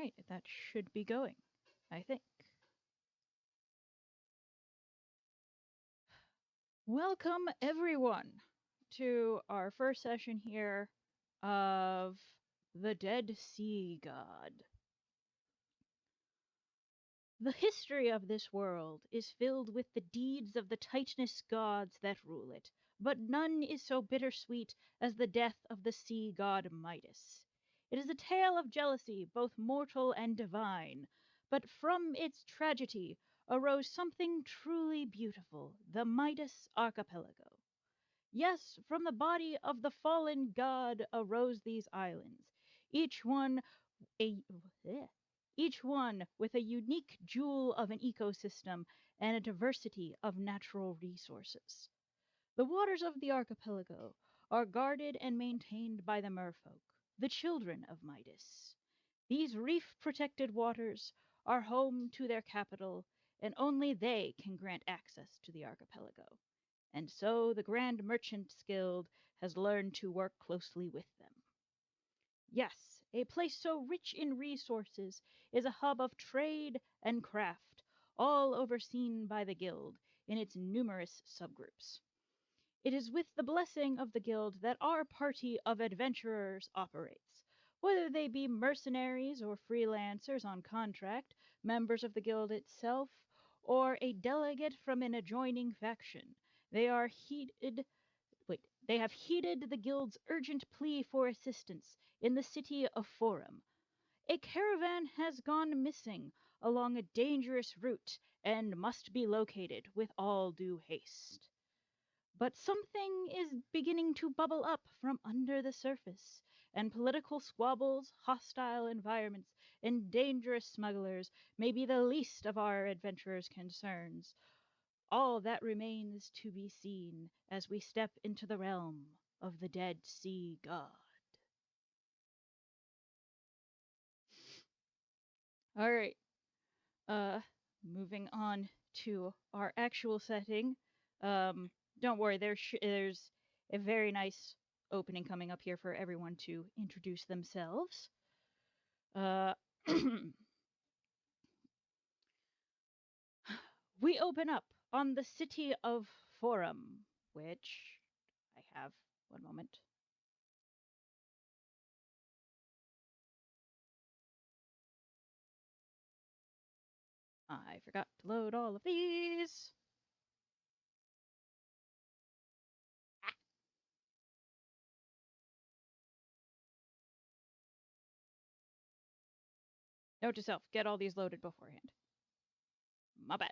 right, that should be going, I think. Welcome, everyone, to our first session here of the Dead Sea God. The history of this world is filled with the deeds of the Titaness gods that rule it, but none is so bittersweet as the death of the sea god Midas. It is a tale of jealousy, both mortal and divine, but from its tragedy arose something truly beautiful, the Midas Archipelago. Yes, from the body of the fallen god arose these islands, each one a each one with a unique jewel of an ecosystem and a diversity of natural resources. The waters of the archipelago are guarded and maintained by the merfolk, the children of Midas. These reef-protected waters are home to their capital, and only they can grant access to the archipelago. And so the Grand Merchants Guild has learned to work closely with them. Yes, a place so rich in resources is a hub of trade and craft, all overseen by the Guild in its numerous subgroups. It is with the blessing of the Guild that our party of adventurers operates. Whether they be mercenaries or freelancers on contract, members of the Guild itself, or a delegate from an adjoining faction, they have heeded the Guild's urgent plea for assistance in the city of Forum. A caravan has gone missing along a dangerous route and must be located with all due haste. But something is beginning to bubble up from under the surface, and political squabbles, hostile environments, and dangerous smugglers may be the least of our adventurers' concerns. All that remains to be seen as we step into the realm of the Dead Sea God. All right. Moving on to our actual setting. Don't worry, there's a very nice opening coming up here for everyone to introduce themselves. We open up on the city of Forum, which I have one moment. I forgot to load all of these. Note to self, get all these loaded beforehand. My bad.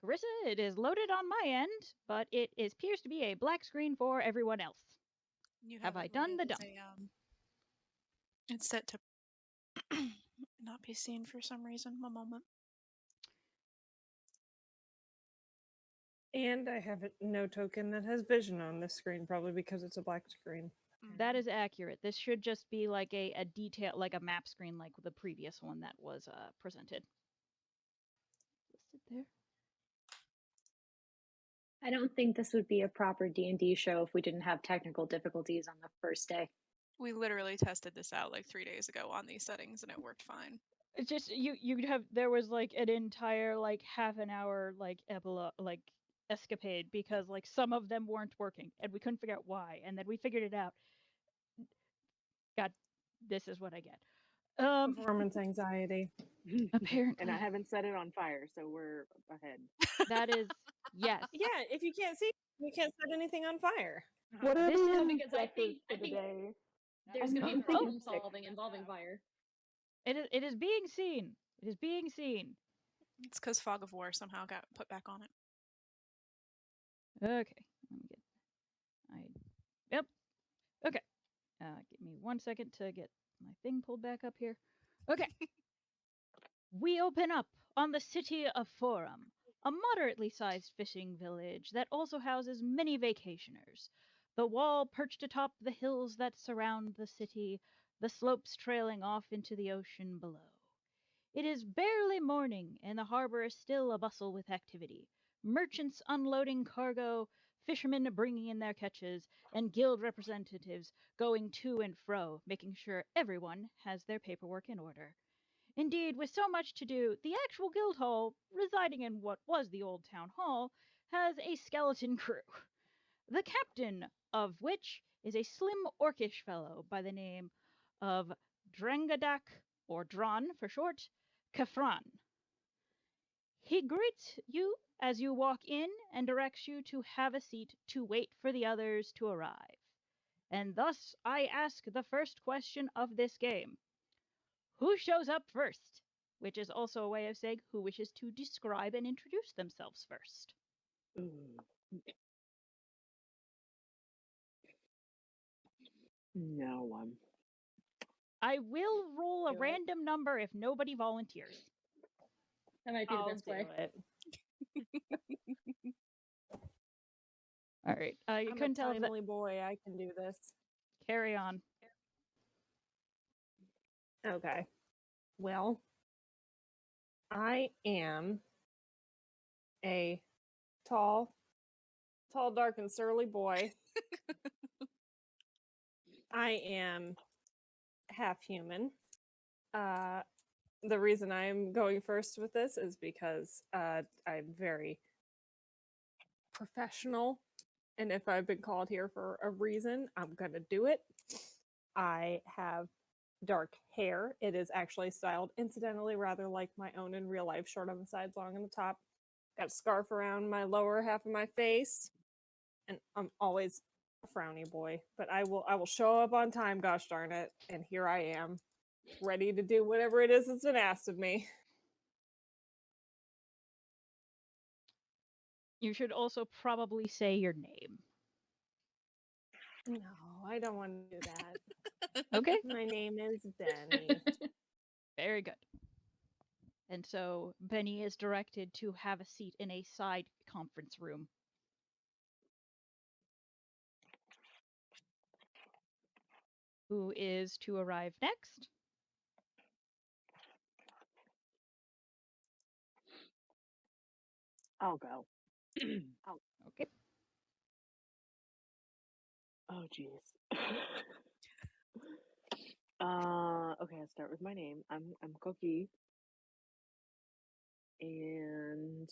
Carissa, it is loaded on my end, but it appears to be a black screen for everyone else. Have I done the dump? It's set to not be seen for some reason. One moment. And I have no token that has vision on this screen, probably because it's a black screen. That is accurate. This should just be like a detail, like a map screen, like the previous one that was presented. Listed there. I don't think this would be a proper D&D show if we didn't have technical difficulties on the first day. We literally tested this out like 3 days ago on these settings and it worked fine. It's just there was like an entire like half an hour like escapade because like some of them weren't working and we couldn't figure out why, and then we figured it out. God, this is what I get. Performance anxiety. Apparently. And I haven't set it on fire, so we're ahead. That is, yes. Yeah, if you can't see, you can't set anything on fire. What This are is the because I think for the day? there's going to be problem solving involving fire. It is being seen. It is being seen. It's because Fog of War somehow got put back on it. Okay, let me get. Yep. Okay. Give me 1 second to get my thing pulled back up here. Okay. We open up on the city of Forum, a moderately sized fishing village that also houses many vacationers. The wall perched atop the hills that surround the city, the slopes trailing off into the ocean below. It is barely morning, and the harbor is still abustle with activity. Merchants unloading cargo, fishermen bringing in their catches, and guild representatives going to and fro, making sure everyone has their paperwork in order. Indeed, with so much to do, the actual guild hall, residing in what was the old town hall, has a skeleton crew. The captain of which is a slim orcish fellow by the name of Drangadak, or Dran for short, Kafran. He greets you as you walk in and directs you to have a seat to wait for the others to arrive. And thus I ask the first question of this game. Who shows up first? Which is also a way of saying who wishes to describe and introduce themselves first. Ooh. No one. I will roll a Do it. random number if nobody volunteers. That might be the I'll best do way. it. All right. You I'm couldn't a tell if that. tiny boy. I can do this. Carry on. Okay. Well, I am a tall, dark, and surly boy. I am half human. The reason I'm going first with this is because I'm very professional, and if I've been called here for a reason, I'm gonna do it. I have dark hair. It is actually styled, incidentally, rather like my own in real life, short on the sides, long on the top. Got a scarf around my lower half of my face, and I'm always a frowny boy. But I will show up on time, gosh darn it, and here I am, ready to do whatever it is that's been asked of me. You should also probably say your name. No, I don't want to do that. Okay. My name is Benny. Very good. And so Benny is directed to have a seat in a side conference room. Who is to arrive next? I'll go. Okay. Oh, jeez. Okay, I'll start with my name. I'm Cookie, and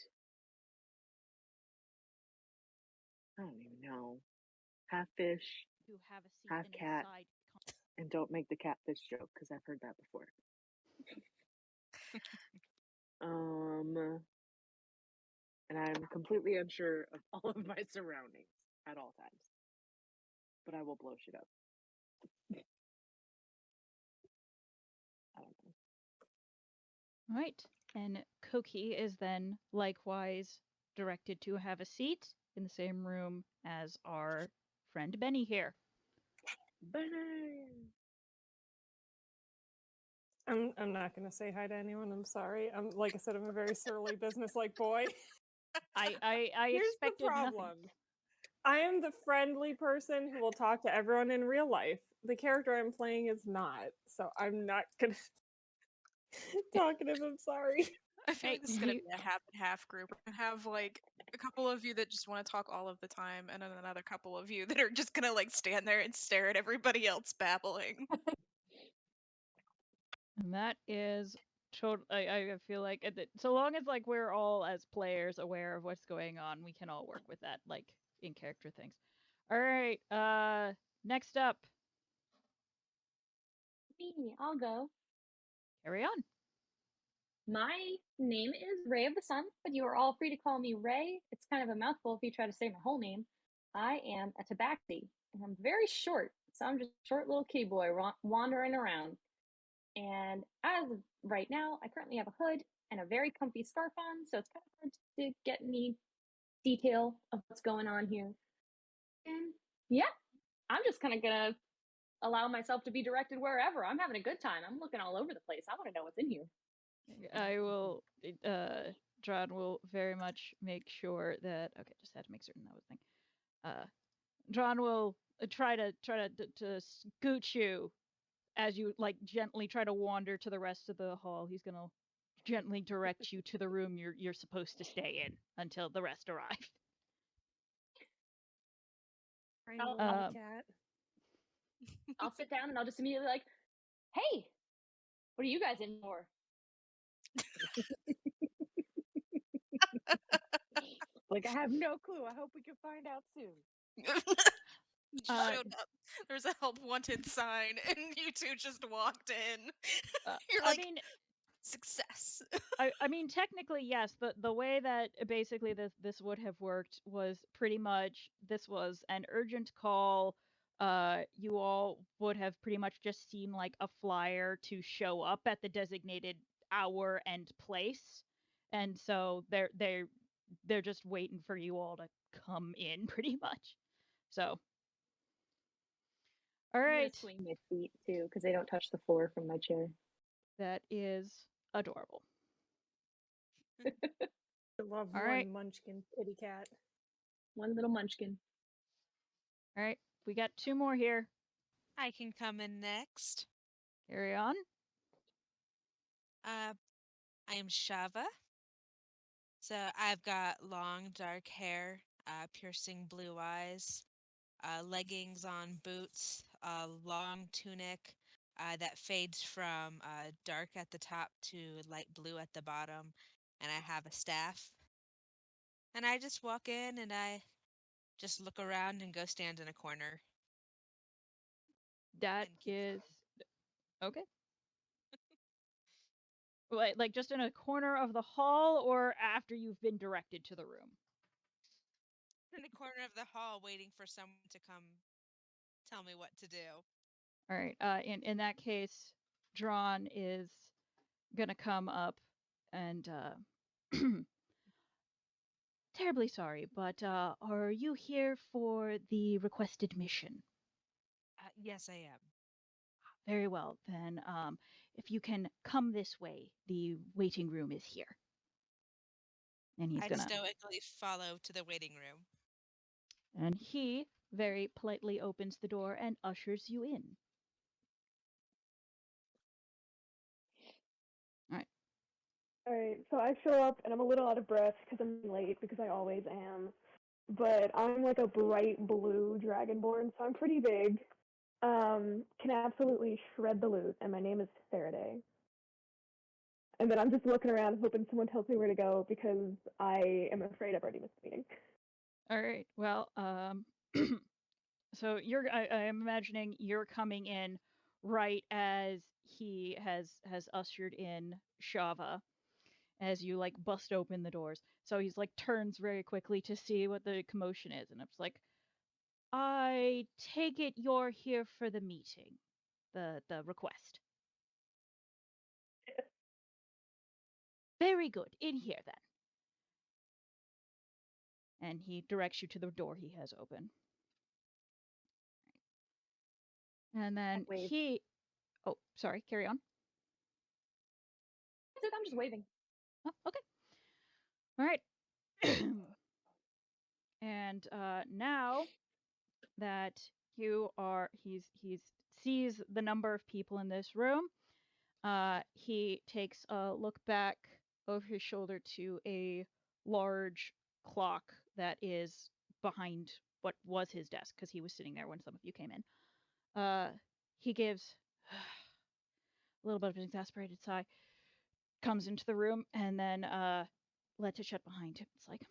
I don't even know. Half fish, To have a seat half in cat. a side and don't make the catfish joke because I've heard that before. And I'm completely unsure of all of my surroundings at all times, but I will blow shit up. I don't know. All right. And Koki is then likewise directed to have a seat in the same room as our friend Benny here. Benny! I'm not gonna say hi to anyone. I'm sorry. Like I said, I'm a very surly, business-like boy. I Here's the expected problem. nothing. I am the friendly person who will talk to everyone in real life. The character I'm playing is not, so I'm not gonna talk to him. I'm sorry. I feel Hey, like this is gonna you- be a half and half group. We're gonna have like a couple of you that just want to talk all of the time, and then another couple of you that are just gonna like stand there and stare at everybody else babbling. And that is I feel like so long as like we're all as players aware of what's going on, we can all work with that like in character things. All right. Next up, Me, I'll go. carry on. My name is Ray of the Sun, but you are all free to call me Ray. It's kind of a mouthful if you try to say my whole name. I am a tabaxi, and I'm very short, so I'm just a short little key boy wandering around. And as of right now, I currently have a hood and a very comfy scarf on, so it's kind of hard to get any detail of what's going on here. And yeah, I'm just kind of gonna allow myself to be directed wherever. I'm having a good time. I'm looking all over the place. I want to know what's in here. I will. Dron will very much make sure that. Okay, just had to make certain that was the thing. Dron will try to scoot you as you like gently try to wander to the rest of the hall. He's gonna gently direct you to the room you're supposed to stay in until the rest arrive. Tiny I'll- little Um, cat. I'll sit down and I'll just immediately like, hey, what are you guys in for? Like, I have no clue. I hope we can find out soon. Showed up. There's a help wanted sign, and you two just walked in. You're I like, mean, success. I mean, technically, yes. The way that basically this would have worked was pretty much this was an urgent call. You all would have pretty much just seen like a flyer to show up at the designated hour and place, and so they're just waiting for you all to come in, pretty much. So, all I'm gonna right, swing my feet too because they don't touch the floor from my chair. that is adorable. I love All one right. munchkin kitty cat. One little munchkin. All right, we got two more here. I can come in next. Carry on. I am Shava. So I've got long dark hair, piercing blue eyes, leggings on, boots, a long tunic that fades from dark at the top to light blue at the bottom, and I have a staff. And I just walk in and I just look around and go stand in a corner. That and keep is going. okay. Like just in a corner of the hall, or after you've been directed to the room. In the corner of the hall waiting for someone to come tell me what to do. All right. In that case, Drawn is gonna come up and terribly sorry, but are you here for the requested mission? Yes, I am. Very well, then. If you can come this way, the waiting room is here. And he's I gonna. stoically follow to the waiting room. And he very politely opens the door and ushers you in. Alright, so I show up and I'm a little out of breath because I'm late, because I always am. But I'm like a bright blue dragonborn, so I'm pretty big. Can absolutely shred the loot, and my name is Faraday. And then I'm just looking around hoping someone tells me where to go because I am afraid I've already missed the meeting. All right. Well, so I am imagining you're coming in right as he has ushered in Shava, as you like bust open the doors. So he's like turns very quickly to see what the commotion is, and it's like, I take it you're here for the meeting, the request. Very good. In here then. And he directs you to the door he has open. And then wave. he. Oh, sorry. Carry on. That's it, I'm just waving. Oh, okay. All right. And now that he's sees the number of people in this room, he takes a look back over his shoulder to a large clock that is behind what was his desk, because he was sitting there when some of you came in. He gives a little bit of an exasperated sigh, comes into the room, and then lets it shut behind him. It's like,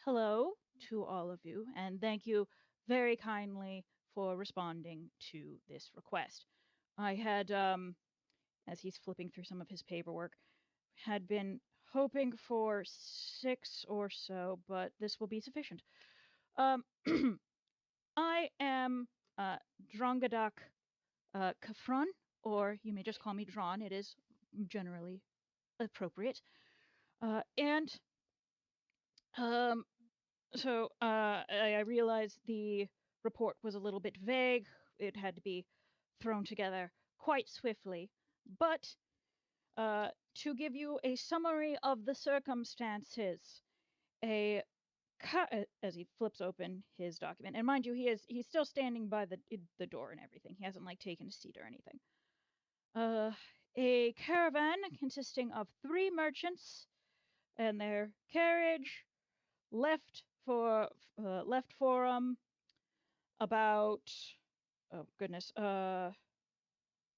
hello to all of you, and thank you very kindly for responding to this request. I had, as he's flipping through some of his paperwork, had been hoping for 6 or so, but this will be sufficient. I am Drongadak Kafrun, or you may just call me Drawn. It is generally appropriate. And so I realized the report was a little bit vague. It had to be thrown together quite swiftly. But to give you a summary of the circumstances, as he flips open his document, and mind you, he's still standing by the door and everything. He hasn't like taken a seat or anything. a caravan consisting of 3 merchants and their carriage left for about, oh goodness,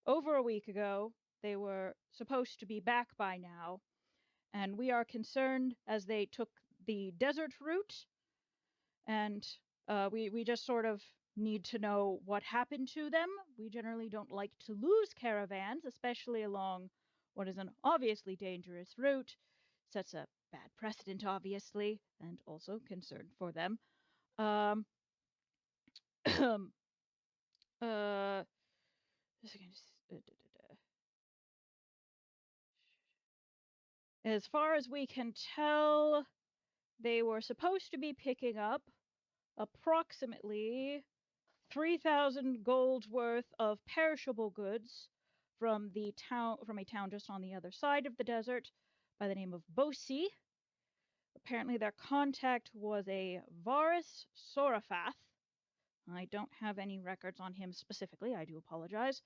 over a week ago. They were supposed to be back by now, and we are concerned as they took the desert route, and we just sort of need to know what happened to them. We generally don't like to lose caravans, especially along what is an obviously dangerous route. Sets a bad precedent, obviously, and also concern for them. Um, uh, as far as we can tell, they were supposed to be picking up approximately 3,000 gold worth of perishable goods from a town just on the other side of the desert by the name of Bosi. Apparently their contact was a Varus Sorafath. I don't have any records on him specifically, I do apologize.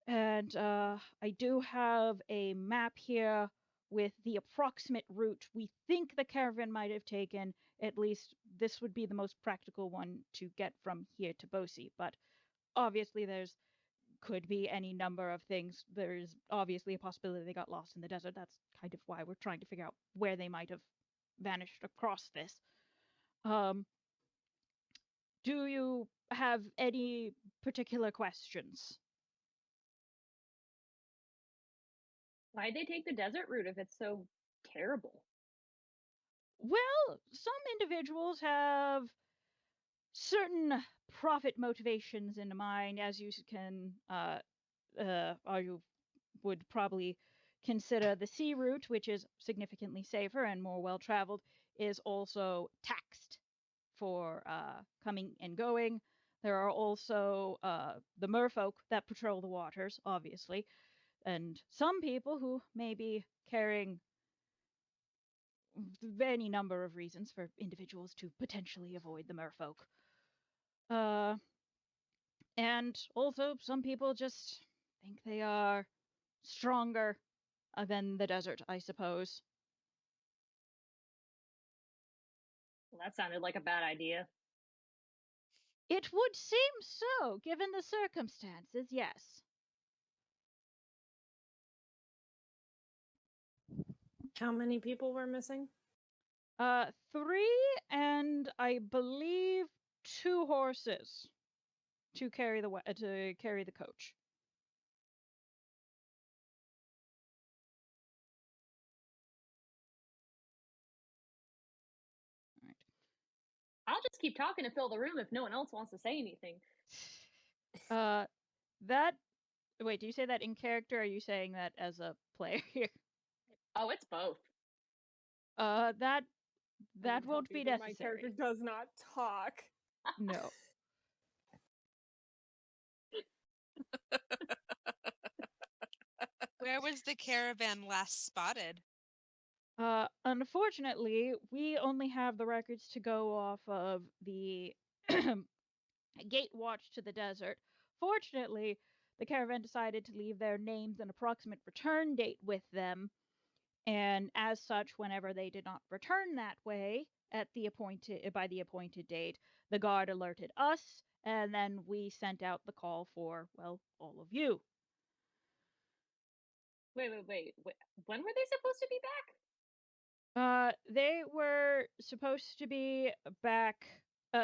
And I do have a map here with the approximate route we think the caravan might have taken. At least this would be the most practical one to get from here to Bosi. But obviously could be any number of things. There's obviously a possibility they got lost in the desert. That's kind of why we're trying to figure out where they might have vanished across this. Do you have any particular questions? Why'd they take the desert route if it's so terrible? Well, some individuals have certain profit motivations in mind, as you can, or you would probably consider the sea route, which is significantly safer and more well-traveled, is also taxed for coming and going. There are also the merfolk that patrol the waters, obviously, and some people who may be carrying any number of reasons for individuals to potentially avoid the merfolk. And also some people just think they are stronger than the desert, I suppose. Well, that sounded like a bad idea. It would seem so, given the circumstances, yes. How many people were missing? 3, and I believe 2 horses to carry the coach. All right. I'll just keep talking to fill the room if no one else wants to say anything. Wait, do you say that in character, or are you saying that as a player? Oh, it's both. That I'm won't be happy that necessary. My character does not talk. No. Where was the caravan last spotted? Unfortunately, we only have the records to go off of the gate watch to the desert. Fortunately, the caravan decided to leave their names and approximate return date with them, and as such, whenever they did not return that way by the appointed date, the guard alerted us, and then we sent out the call for, well, all of you. Wait. When were they supposed to be back? They were supposed to be back,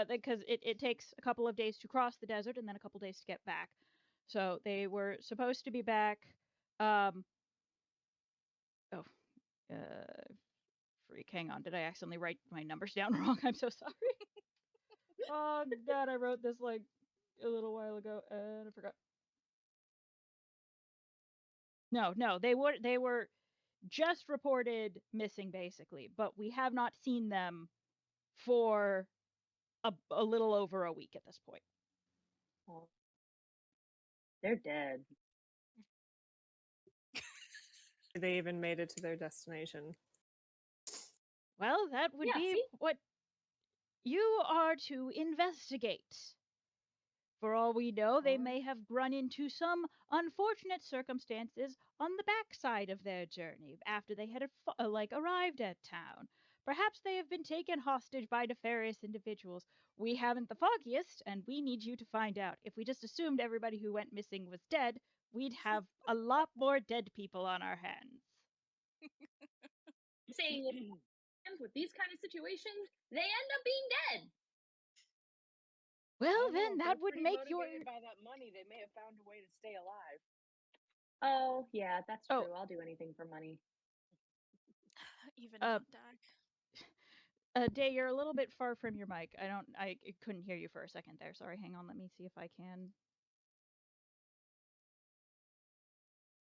because it takes a couple of days to cross the desert and then a couple days to get back. So they were supposed to be back, freak, hang on, did I accidentally write my numbers down wrong? I'm so sorry. Oh god, I wrote this like a little while ago and I forgot. No, they were just reported missing basically, but we have not seen them for a little over a week at this point. Oh. They're dead. They even made it to their destination. Well, that would Yeah, be see? what you are to investigate. For all we know, they Alright. may have run into some unfortunate circumstances on the backside of their journey after they had arrived at town. Perhaps they have been taken hostage by nefarious individuals. We haven't the foggiest, and we need you to find out. If we just assumed everybody who went missing was dead, we'd have a lot more dead people on our hands. Saying with these kind of situations, they end up being dead. I Well, don't know, then if that they're would pretty make your. motivated by that money, they may have found a way to stay alive. Oh, yeah, that's Oh. true. I'll do anything for money. Even Uh, not die. Day, you're a little bit far from your mic. I couldn't hear you for a second there. Sorry, hang on. Let me see if I can.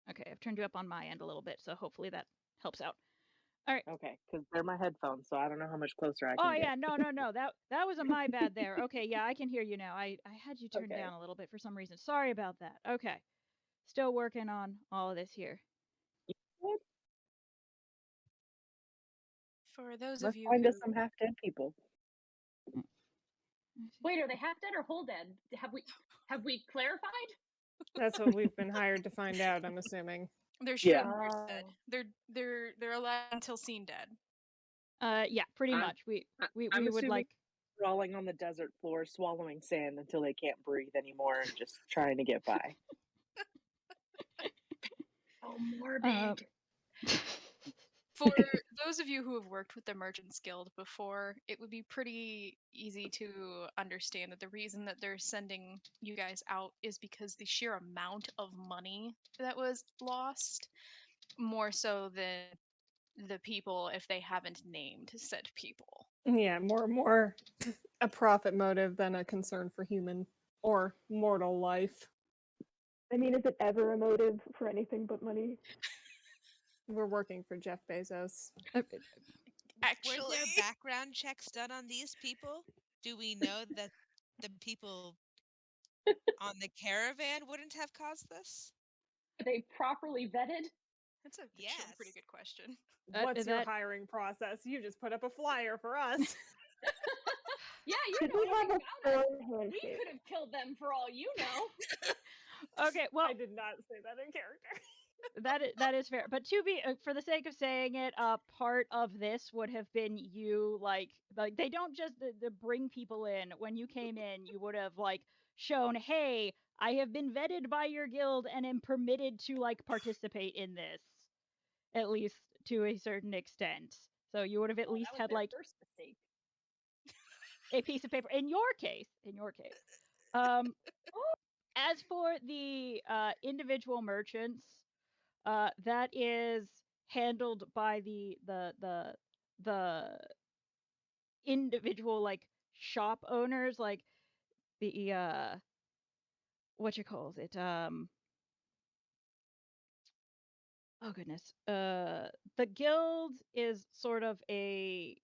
Okay, I've turned you up on my end a little bit, so hopefully that helps out. All right. Okay, because they're my headphones, so I don't know how much closer I Oh can yeah, get. no. That was a my bad there. Okay, yeah, I can hear you now. I had you turned Okay. down a little bit for some reason. Sorry about that. Okay. Still working on all of this here. What? For those Let's of you find who us some half-dead people. Wait, are they half dead or whole dead? Have we clarified? That's what we've been hired to find out, I'm assuming. they're Yeah. strangers dead. They're alive until seen dead. Yeah, pretty I'm- much. We I'm would assuming like. crawling on the desert floor, swallowing sand until they can't breathe anymore, and just trying to get by. Oh, morbid. For those of you who have worked with the Merchants Guild before, it would be pretty easy to understand that the reason that they're sending you guys out is because the sheer amount of money that was lost, more so than the people if they haven't named said people. Yeah, more a profit motive than a concern for human or mortal life. I mean, is it ever a motive for anything but money? We're working for Jeff Bezos. Were Actually, there background checks done on these people? Do we know that the people on the caravan wouldn't have caused this? Are they properly vetted? that's actually a pretty Yes. good question. What's your that- hiring process? You just put up a flyer for us. Yeah, you Should know we have anything a about us. firm We handshake? could have killed them for all you know. Okay, well, I did not say that in character. that is fair. But to be for the sake of saying it, part of this would have been you like they don't just bring people in. When you came in, you would have like shown, hey, I have been vetted by your guild and am permitted to like participate in this, at least to a certain extent. So you would have at least That was had their like first mistake. a piece of paper. In your case. As for the individual merchants, that is handled by the individual like shop owners, like the what you calls it, oh goodness, the guild is sort of a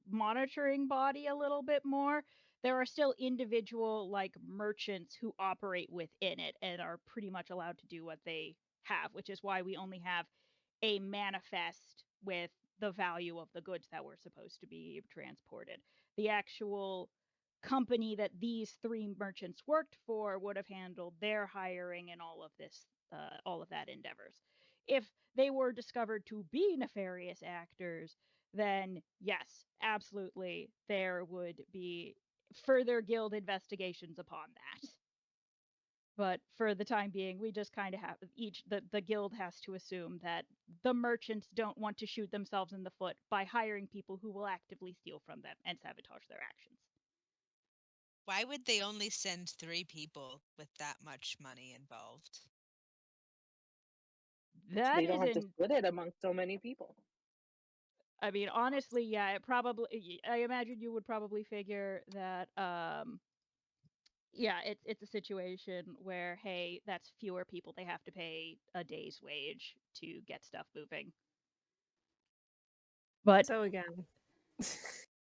monitoring body a little bit more. There are still individual like merchants who operate within it and are pretty much allowed to do what they have, which is why we only have a manifest with the value of the goods that were supposed to be transported. The actual company that these three merchants worked for would have handled their hiring and all of that endeavors. If they were discovered to be nefarious actors, then yes, absolutely, there would be further guild investigations upon that. But for the time being, we just kind of have the guild has to assume that the merchants don't want to shoot themselves in the foot by hiring people who will actively steal from them and sabotage their actions. Why would they only send 3 people with that much money involved? That They don't have to isn't. split it among so many people. I mean, honestly, yeah, it probably. I imagine you would probably figure that. Yeah, it's a situation where, hey, that's fewer people they have to pay a day's wage to get stuff moving. But So again,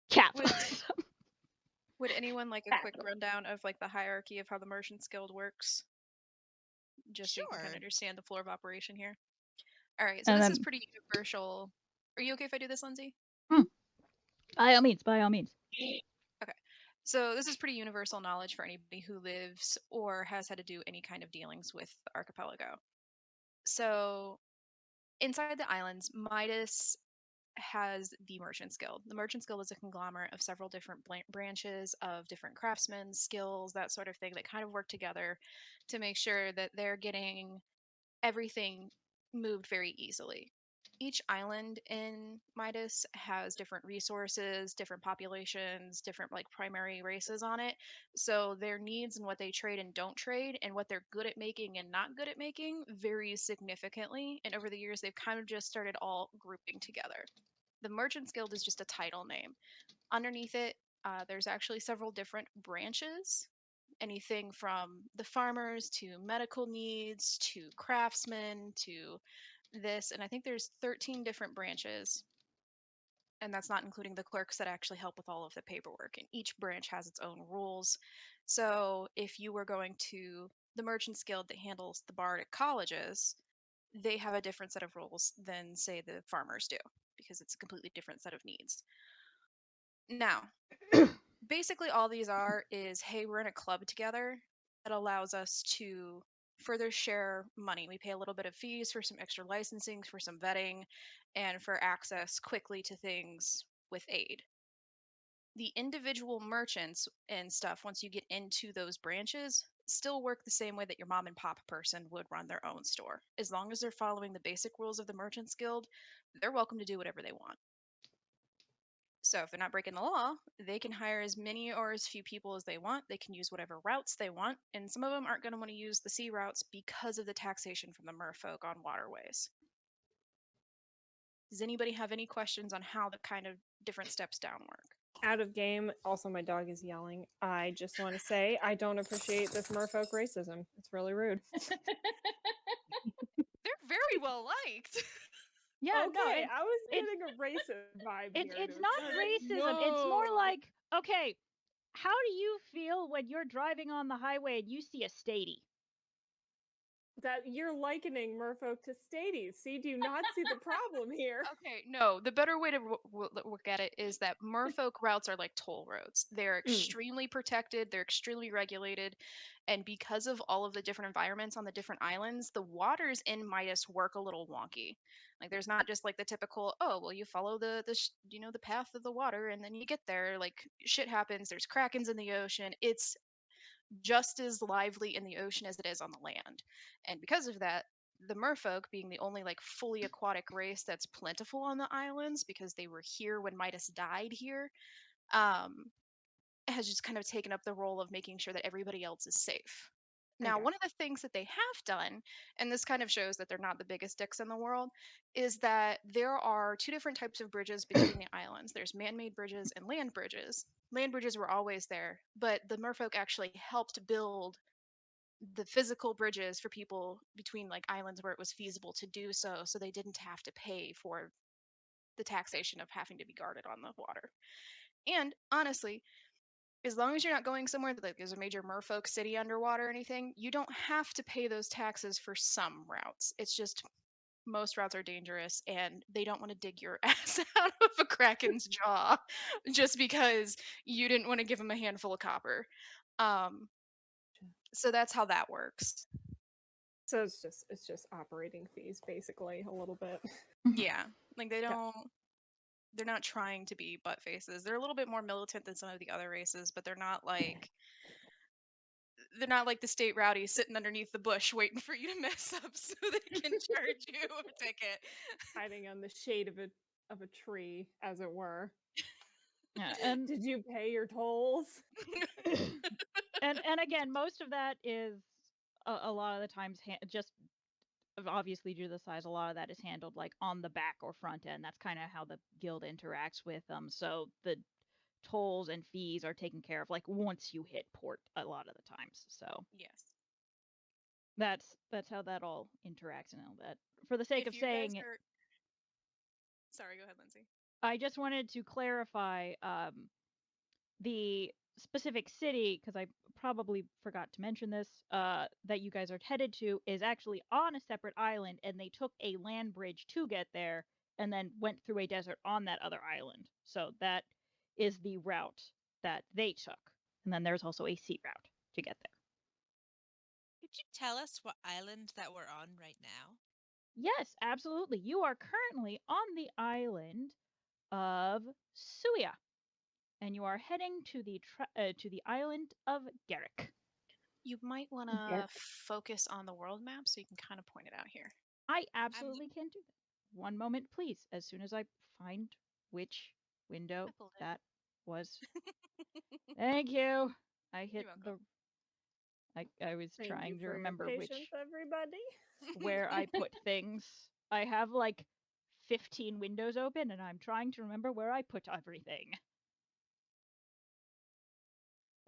capitalism. Would anyone like a quick rundown of like the hierarchy of how the Merchants Guild works? Just so you can kind Sure. of understand the floor of operation here. All right, so And this then- is pretty universal. Are you okay if I do this, Lindsay? By all means, by all means. So this is pretty universal knowledge for anybody who lives or has had to do any kind of dealings with the archipelago. So inside the islands, Midas has the Merchants Guild. The Merchants Guild is a conglomerate of several different branches of different craftsmen, skills, that sort of thing that kind of work together to make sure that they're getting everything moved very easily. Each island in Midas has different resources, different populations, different like primary races on it. So their needs and what they trade and don't trade and what they're good at making and not good at making varies significantly. And over the years, they've kind of just started all grouping together. The Merchants Guild is just a title name. Underneath it, there's actually several different branches, anything from the farmers to medical needs to craftsmen to this. And I think there's 13 different branches. And that's not including the clerks that actually help with all of the paperwork. And each branch has its own rules. So if you were going to the Merchants Guild that handles the bardic colleges, they have a different set of rules than, say, the farmers do, because it's a completely different set of needs. Now, basically all these are is, hey, we're in a club together that allows us to further share money. We pay a little bit of fees for some extra licensing, for some vetting, and for access quickly to things with aid. The individual merchants and stuff, once you get into those branches, still work the same way that your mom and pop person would run their own store. As long as they're following the basic rules of the Merchants Guild, they're welcome to do whatever they want. So if they're not breaking the law, they can hire as many or as few people as they want. They can use whatever routes they want, and some of them aren't going to want to use the sea routes because of the taxation from the merfolk on waterways. Does anybody have any questions on how the kind of different steps down work? Out of game. Also, my dog is yelling. I just want to say I don't appreciate this merfolk racism. It's really rude. They're very well liked. Yeah, no, Okay, I was it's- getting a racist vibe it's here. it's not racism. It's more like, okay, how do you feel when you're driving on the highway and you see a statey? that you're likening merfolk to stadies. See, do you not see the problem here? Okay, no, the better way to look at it is that merfolk routes are like toll roads. They're extremely protected, they're extremely regulated, and because of all of the different environments on the different islands, the waters in Midas work a little wonky. Like there's not just like the typical, oh, well, you follow the the path of the water and then you get there. Like shit happens, there's krakens in the ocean. It's just as lively in the ocean as it is on the land. And because of that, the merfolk, being the only like fully aquatic race that's plentiful on the islands because they were here when Midas died here, has just kind of taken up the role of making sure that everybody else is safe. Now, one of the things that they have done, and this kind of shows that they're not the biggest dicks in the world, is that there are two different types of bridges between the islands. There's man-made bridges and land bridges. Land bridges were always there, but the merfolk actually helped build the physical bridges for people between like islands where it was feasible to do so, so they didn't have to pay for the taxation of having to be guarded on the water. And honestly, as long as you're not going somewhere that like there's a major merfolk city underwater or anything, you don't have to pay those taxes for some routes. It's just most routes are dangerous and they don't want to dig your ass out of a kraken's jaw just because you didn't want to give them a handful of copper. So that's how that works. So it's just operating fees, basically, a little bit. Yeah, like they're not trying to be butt faces. They're a little bit more militant than some of the other races, but they're not like the state rowdies sitting underneath the bush waiting for you to mess up so they can charge you a ticket. Hiding on the shade of a tree, as it were. Yeah, and did you pay your tolls? and again, most of that is a lot of the times just obviously due to the size, a lot of that is handled like on the back or front end. That's kind of how the guild interacts with them. So the tolls and fees are taken care of like once you hit port a lot of the times. So yes, that's how that all interacts and all that. For the sake of saying it, sorry, go ahead, Lindsay. I just wanted to clarify the specific city, because I probably forgot to mention this, that you guys are headed to is actually on a separate island, and they took a land bridge to get there and then went through a desert on that other island. So that is the route that they took. And then there's also a sea route to get there. Could you tell us what island that we're on right now? Yes, absolutely. You are currently on the island of Suia, and you are heading to the island of Garrick. You might want to focus on the world map so you can kind of point it out here. I absolutely can do that. One moment, please. As soon as I find which window pulled it. that was. Thank you. I hit You're the. welcome. I was Thank trying you to for your remember patience, everybody. where I put things. I have like 15 windows open, and I'm trying to remember where I put everything.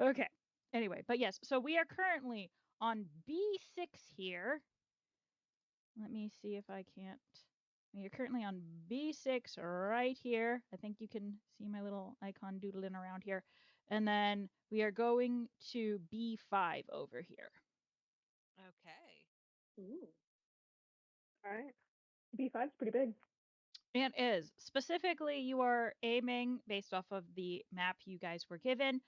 Okay. Anyway, but yes, so we are currently on B6 here. Let me see if I can't. We are currently on B6 right here. I think you can see my little icon doodling around here. And then we are going to B5 over here. Okay. Ooh. All right. B5's pretty big. And is specifically you are aiming based off of the map you guys were given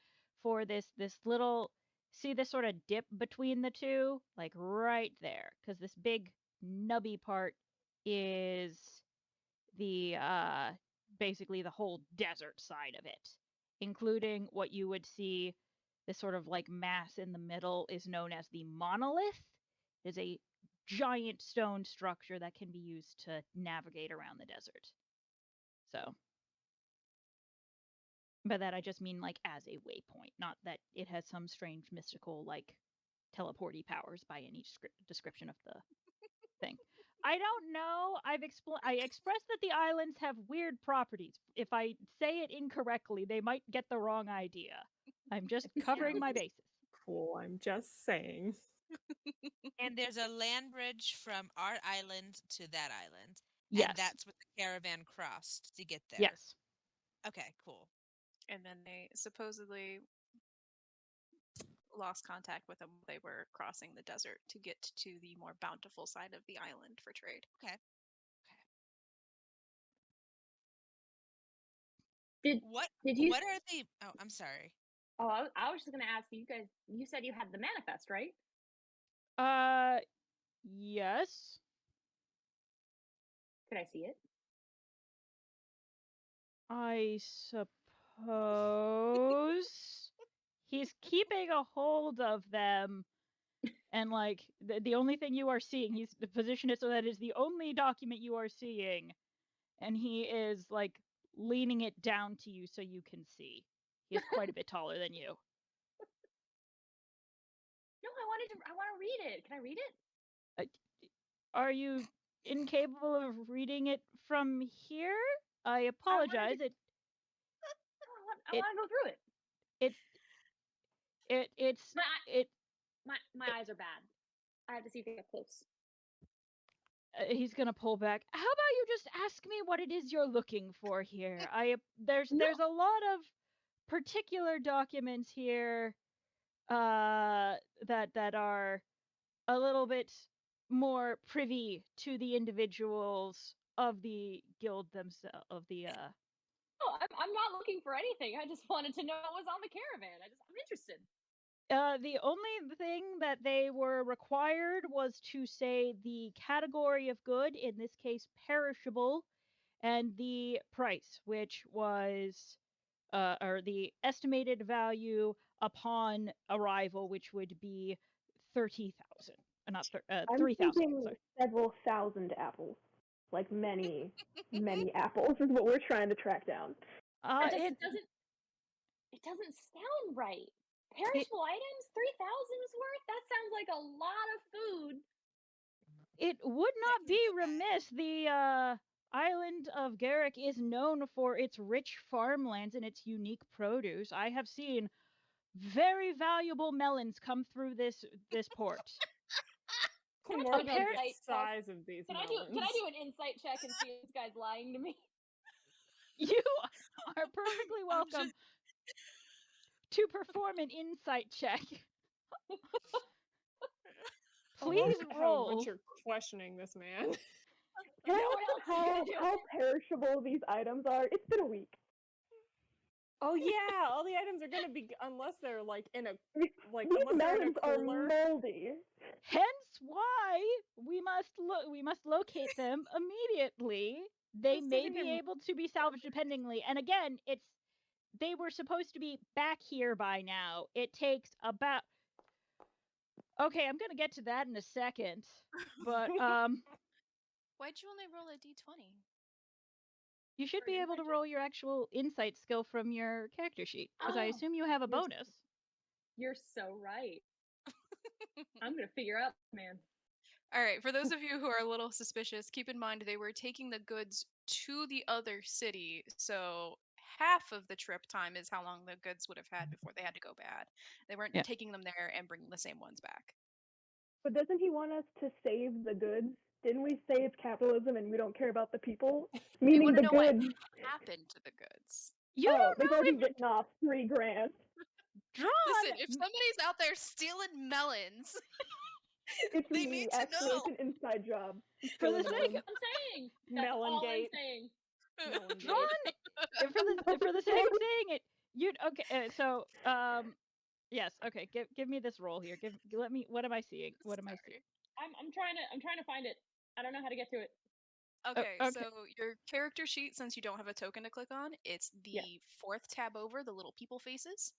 for this little, see this sort of dip between the two, like right there, because this big nubby part is the basically the whole desert side of it, including what you would see, this sort of like mass in the middle is known as the monolith. It is a giant stone structure that can be used to navigate around the desert. So by that I just mean like as a waypoint, not that it has some strange mystical like teleporty powers by any description of the thing. I don't know. I expressed that the islands have weird properties. If I say it incorrectly, they might get the wrong idea. I'm just covering my bases. Cool, I'm just saying. And there's a land bridge from our island to that island. Yes. And that's what the caravan crossed to get there. Yes. Okay, cool. And then they supposedly lost contact with them. They were crossing the desert to get to the more bountiful side of the island for trade. Okay. Did What you? What are the? Oh, I'm sorry. Oh, I was just gonna ask you guys. You said you had the manifest, right? Yes. Could I see it? I suppose he's keeping a hold of them, and like the only thing you are seeing, he's positioned it so that is the only document you are seeing, and he is like leaning it down to you so you can see. He is quite a bit taller than you. No, I want to read it. Can I read it? Are you incapable of reading it from here? I apologize. I want to go through it. My eyes are bad. I have to see if I get close. He's gonna pull back. How about you just ask me what it is you're looking for here? There's a lot of particular documents here that are a little bit more privy to the individuals of the guild themselves, of the No, I'm not looking for anything. I just wanted to know what was on the caravan. I'm interested. The only thing that they were required was to say the category of good, in this case perishable, and the price, which was or the estimated value upon arrival, which would be 30,000. Not 3,000. thinking Sorry. several thousand apples. Like many, many apples is what we're trying to track down. It doesn't sound right. Perishable items, 3,000's worth? That sounds like a lot of food. It would not be remiss. The island of Garrick is known for its rich farmlands and its unique produce. I have seen very valuable melons come through this port. More about Compared- the size of these Can I melons. do an insight check and see if this guy's lying to me? You are perfectly welcome to perform an insight check. Please How roll. much you're questioning this man. Can I what ask else are you how perishable these items are? It's been a week. Oh yeah, all the items are gonna be unless they're like in a These unless they're in a melons are cooler. moldy. Hence why we must locate them immediately. They Just may sitting be there- able to be salvaged dependingly. And again, they were supposed to be back here by now. It takes about Okay, I'm gonna get to that in a second. But Why'd you only roll a d20? you should For be an able to insight check? roll your actual insight skill from your character sheet, because I Oh, assume you have a you're s- bonus. You're so right. I'm gonna figure out, man. All right, for those of you who are a little suspicious, keep in mind they were taking the goods to the other city, so half of the trip time is how long the goods would have had before they had to go bad. They weren't Yeah. taking them there and bringing the same ones back. But doesn't he want us to save the goods? Didn't we say it's capitalism and we don't care about the people? We Meaning want to the know what goods. happened to the goods. You Oh, don't they've know already if written off $3,000. Drawn. Listen, if somebody's out there stealing melons, It's they me. need to Actually, it's know. an inside job. For the Stealing the sake melons. I'm saying. That's Melon all gate. I'm saying. Melon Drawn. gate. For the sake of saying it, you'd okay. So yes. Okay. Give me this roll here. Let me. What am I seeing? What am I seeing? Sorry. I'm trying to find it. I don't know how to get to it. Okay, okay. so your character sheet, since you don't have a token to click on, it's the Yeah. fourth tab over, the little people faces.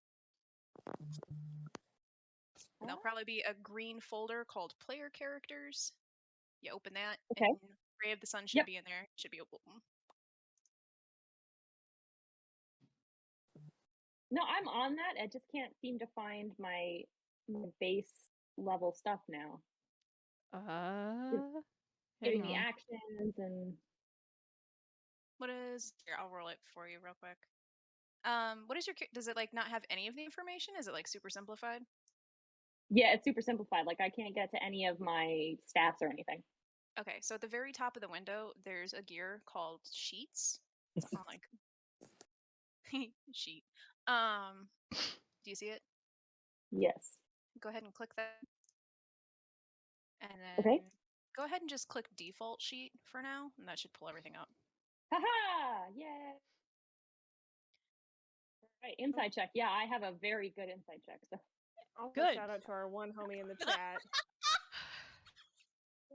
There'll probably be a green folder called player characters. You open that, Okay. and Ray of the Sun should Yep. be in there. Should be open. No, I'm on that. I just can't seem to find my base level stuff now. Giving Hang me on. actions and What is here? I'll roll it for you real quick. What is your does it like not have any of the information? Is it like super simplified? yeah, it's super simplified. Like I can't get to any of my stats or anything. Okay, so at the very top of the window, there's a gear called sheets. On like sheet. Do you see it? Yes. Go ahead and click that, and then Okay. go ahead and just click default sheet for now, and that should pull everything up. Haha! Yay! Right, inside check. Yeah, I have a very good inside check. So Also, Good. shout out to our one homie in the chat.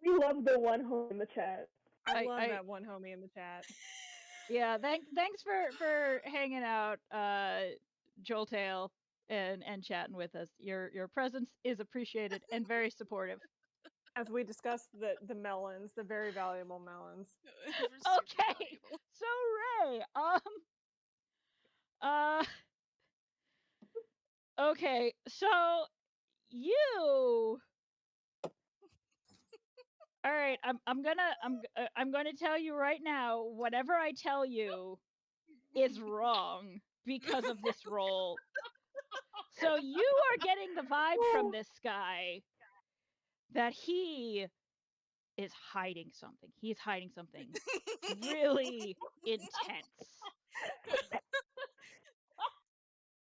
We love the one home in the chat. I love I- that one homie in the chat. Yeah. Thanks for hanging out, Joltail, and chatting with us. Your presence is appreciated and very supportive. As we discuss the melons, the very valuable melons. Super Okay. valuable. So Ray, okay, so you. All right, I'm gonna tell you right now. Whatever I tell you is wrong because of this roll. So you are getting the vibe from this guy that he is hiding something. He's hiding something really intense.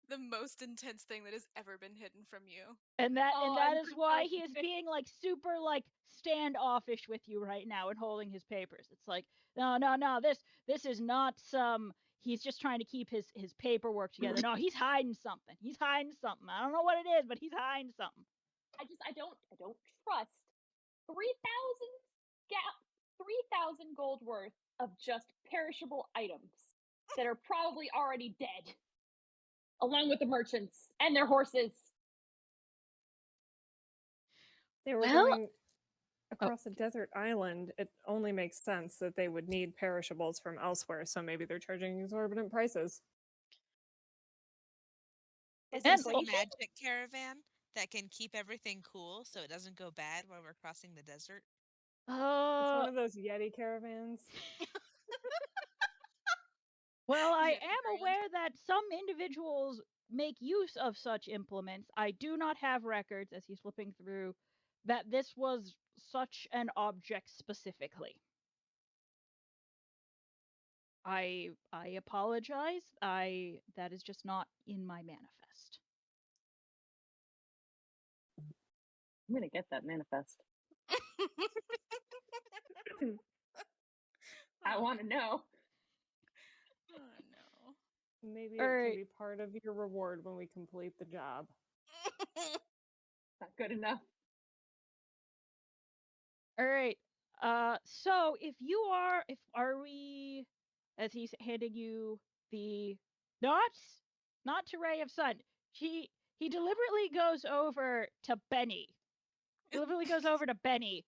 The most intense thing that has ever been hidden from you. And that Oh, that I'm is why so he is being like super like standoffish with you right now and holding his papers. It's like, no, this is not some he's just trying to keep his paperwork together. No, he's hiding something. He's hiding something. I don't know what it is, but he's hiding something. I don't trust 3,000 gold worth of just perishable items that are probably already dead, along with the merchants and their horses. They were Well- going across a desert island. It only makes sense that they would need perishables from elsewhere, so maybe they're charging exorbitant prices. Is And this a also- magic caravan that can keep everything cool so it doesn't go bad while we're crossing the desert? It's one of those Yeti caravans. Well, I Yeah, am grand. aware that some individuals make use of such implements. I do not have records, as he's flipping through, that this was such an object specifically. I apologize. That is just not in my manifest. I'm gonna get that manifest. I want to know. Oh no. Maybe All it right. can be part of your reward when we complete the job. Not good enough. All right. So if we, as he's handing you the not to Ray of Sun, he deliberately goes over to Benny. Deliberately goes over to Benny,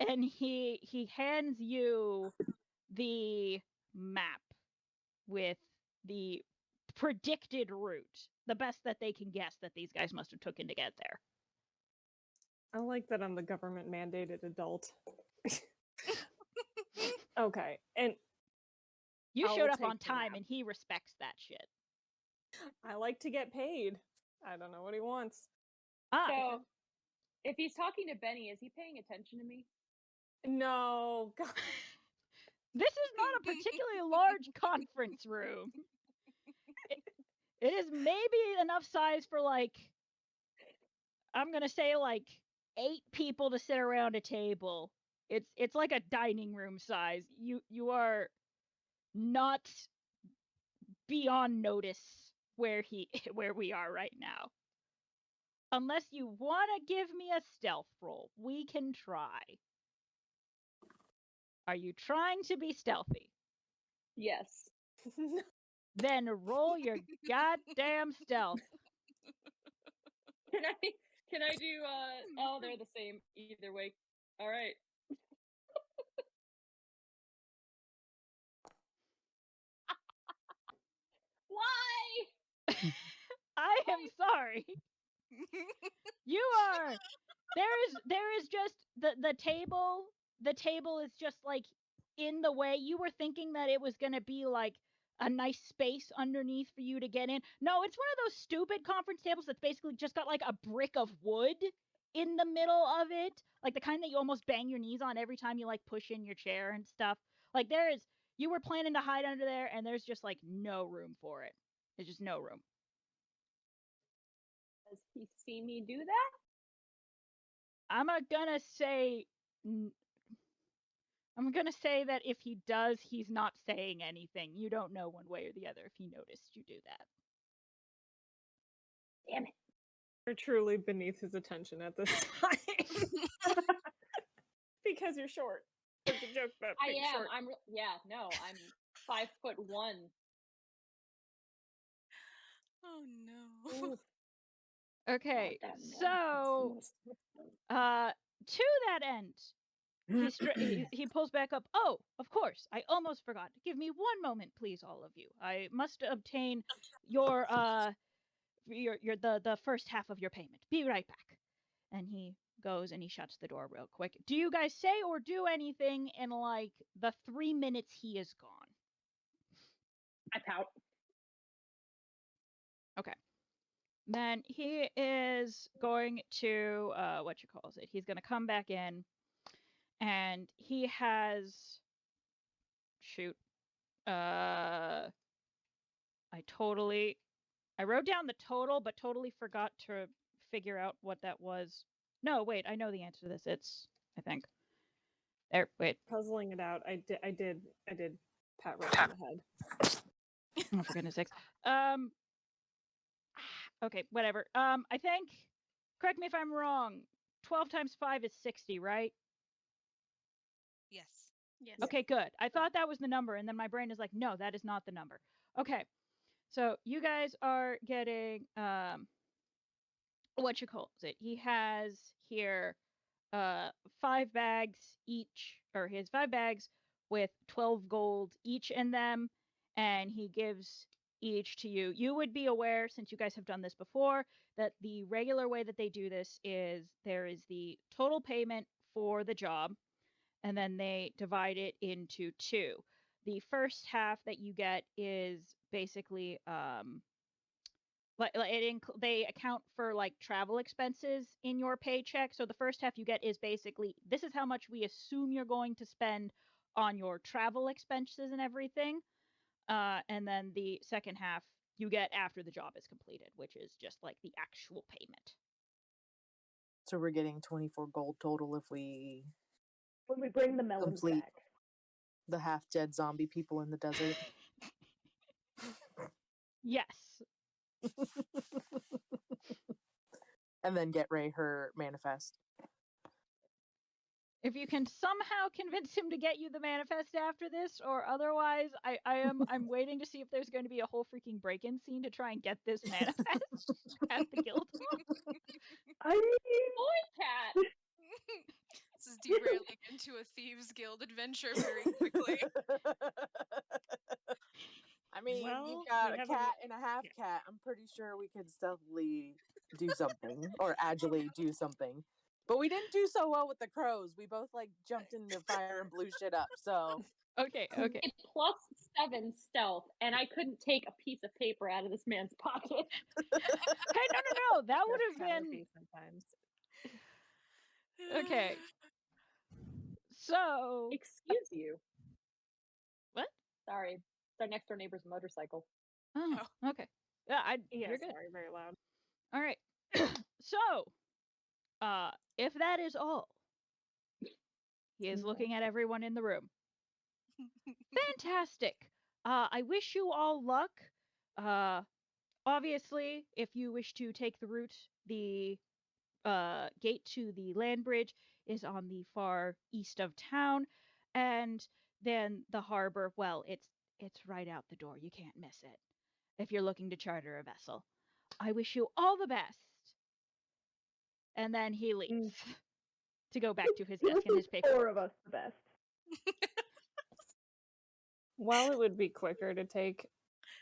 and he hands you the map with the predicted route, the best that they can guess that these guys must have taken to get there. I like that I'm the government mandated adult. Okay, and You I showed will up on take the time, map. and he respects that shit. I like to get paid. I don't know what he wants. Ah, So, if he's talking to Benny, is he paying attention to me? No, God. this is not a particularly large conference room. It is maybe enough size for I'm gonna say 8 people to sit around a table. It's like a dining room size. You are not beyond notice where we are right now. Unless you want to give me a stealth roll, we can try. Are you trying to be stealthy? Yes. Then roll your goddamn stealth. Can I do oh, they're the same either way. All right. Why? I am sorry. You are there is just the table is just in the way. You were thinking that it was going to be a nice space underneath for you to get in. No, it's one of those stupid conference tables that's basically just got a brick of wood in the middle of it, like the kind that you almost bang your knees on every time you push in your chair and stuff. You were planning to hide under there, and there's just no room for it. There's just no room. Does he see me do that? I'm gonna say that if he does, he's not saying anything. You don't know one way or the other if he noticed you do that. Damn it. You're truly beneath his attention at this time. Because you're short. There's a joke about I being am. short. I'm 5'1". Oh no. Ooh, Okay, not that so to that end, he pulls back up. Oh, of course, I almost forgot. Give me one moment, please, all of you. I must obtain your the first half of your payment. Be right back. And he goes and he shuts the door real quick. Do you guys say or do anything in the 3 minutes he is gone? I pout. Okay. Then he is going to he's going to come back in, and he has I wrote down the total but totally forgot to figure out what that was. No, wait, I know the answer to this. It's I think there. Wait. Puzzling it out. I did pat right on the head. Oh, for goodness sakes. Okay, whatever. I think, correct me if I'm wrong, 12 times 5 is 60, right? Yes. Yes. Okay, good. I thought that was the number, and then my brain is like, no, that is not the number. Okay, so you guys are getting, he has here 5 bags each, or he has 5 bags with 12 gold each in them, and he gives each to you. You would be aware, since you guys have done this before, that the regular way that they do this is there is the total payment for the job, and then they divide it into 2. The first half that you get is basically they account for travel expenses in your paycheck. So the first half you get is basically, this is how much we assume you're going to spend on your travel expenses and everything. And then the second half you get after the job is completed, which is just the actual payment. So we're getting 24 gold total if we When we bring the melons complete back. the half-dead zombie people in the desert. Yes. And then get Ray her manifest. If you can somehow convince him to get you the manifest after this, or otherwise, I'm waiting to see if there's going to be a whole freaking break-in scene to try and get this manifest at the guild. I mean, Boy, cat. This is derailing into a Thieves Guild adventure very quickly. I mean, Well, you've got we a have a cat mi- and a half yeah. cat. I'm pretty sure we could stealthily do something or agilely do something. But we didn't do so well with the crows. We both like jumped into fire and blew shit up. So Okay. A +7 stealth, and I couldn't take a piece of paper out of this man's pocket. Hey, no. That would have Tyler been B sometimes. okay. So Excuse you. what? Sorry, it's our next door neighbor's motorcycle. Oh, okay. Yeah, Yeah, you're good. sorry, very loud. All right. So, if that is all, he is Yeah. looking at everyone in the room. Fantastic. I wish you all luck. Obviously, if you wish to take the route, the gate to the land bridge is on the far east of town, and then the harbor, well, it's right out the door. You can't miss it if you're looking to charter a vessel. I wish you all the best. And then he leaves to go back to his he desk and his wishes paper. 4 of us the best. While it would be quicker to take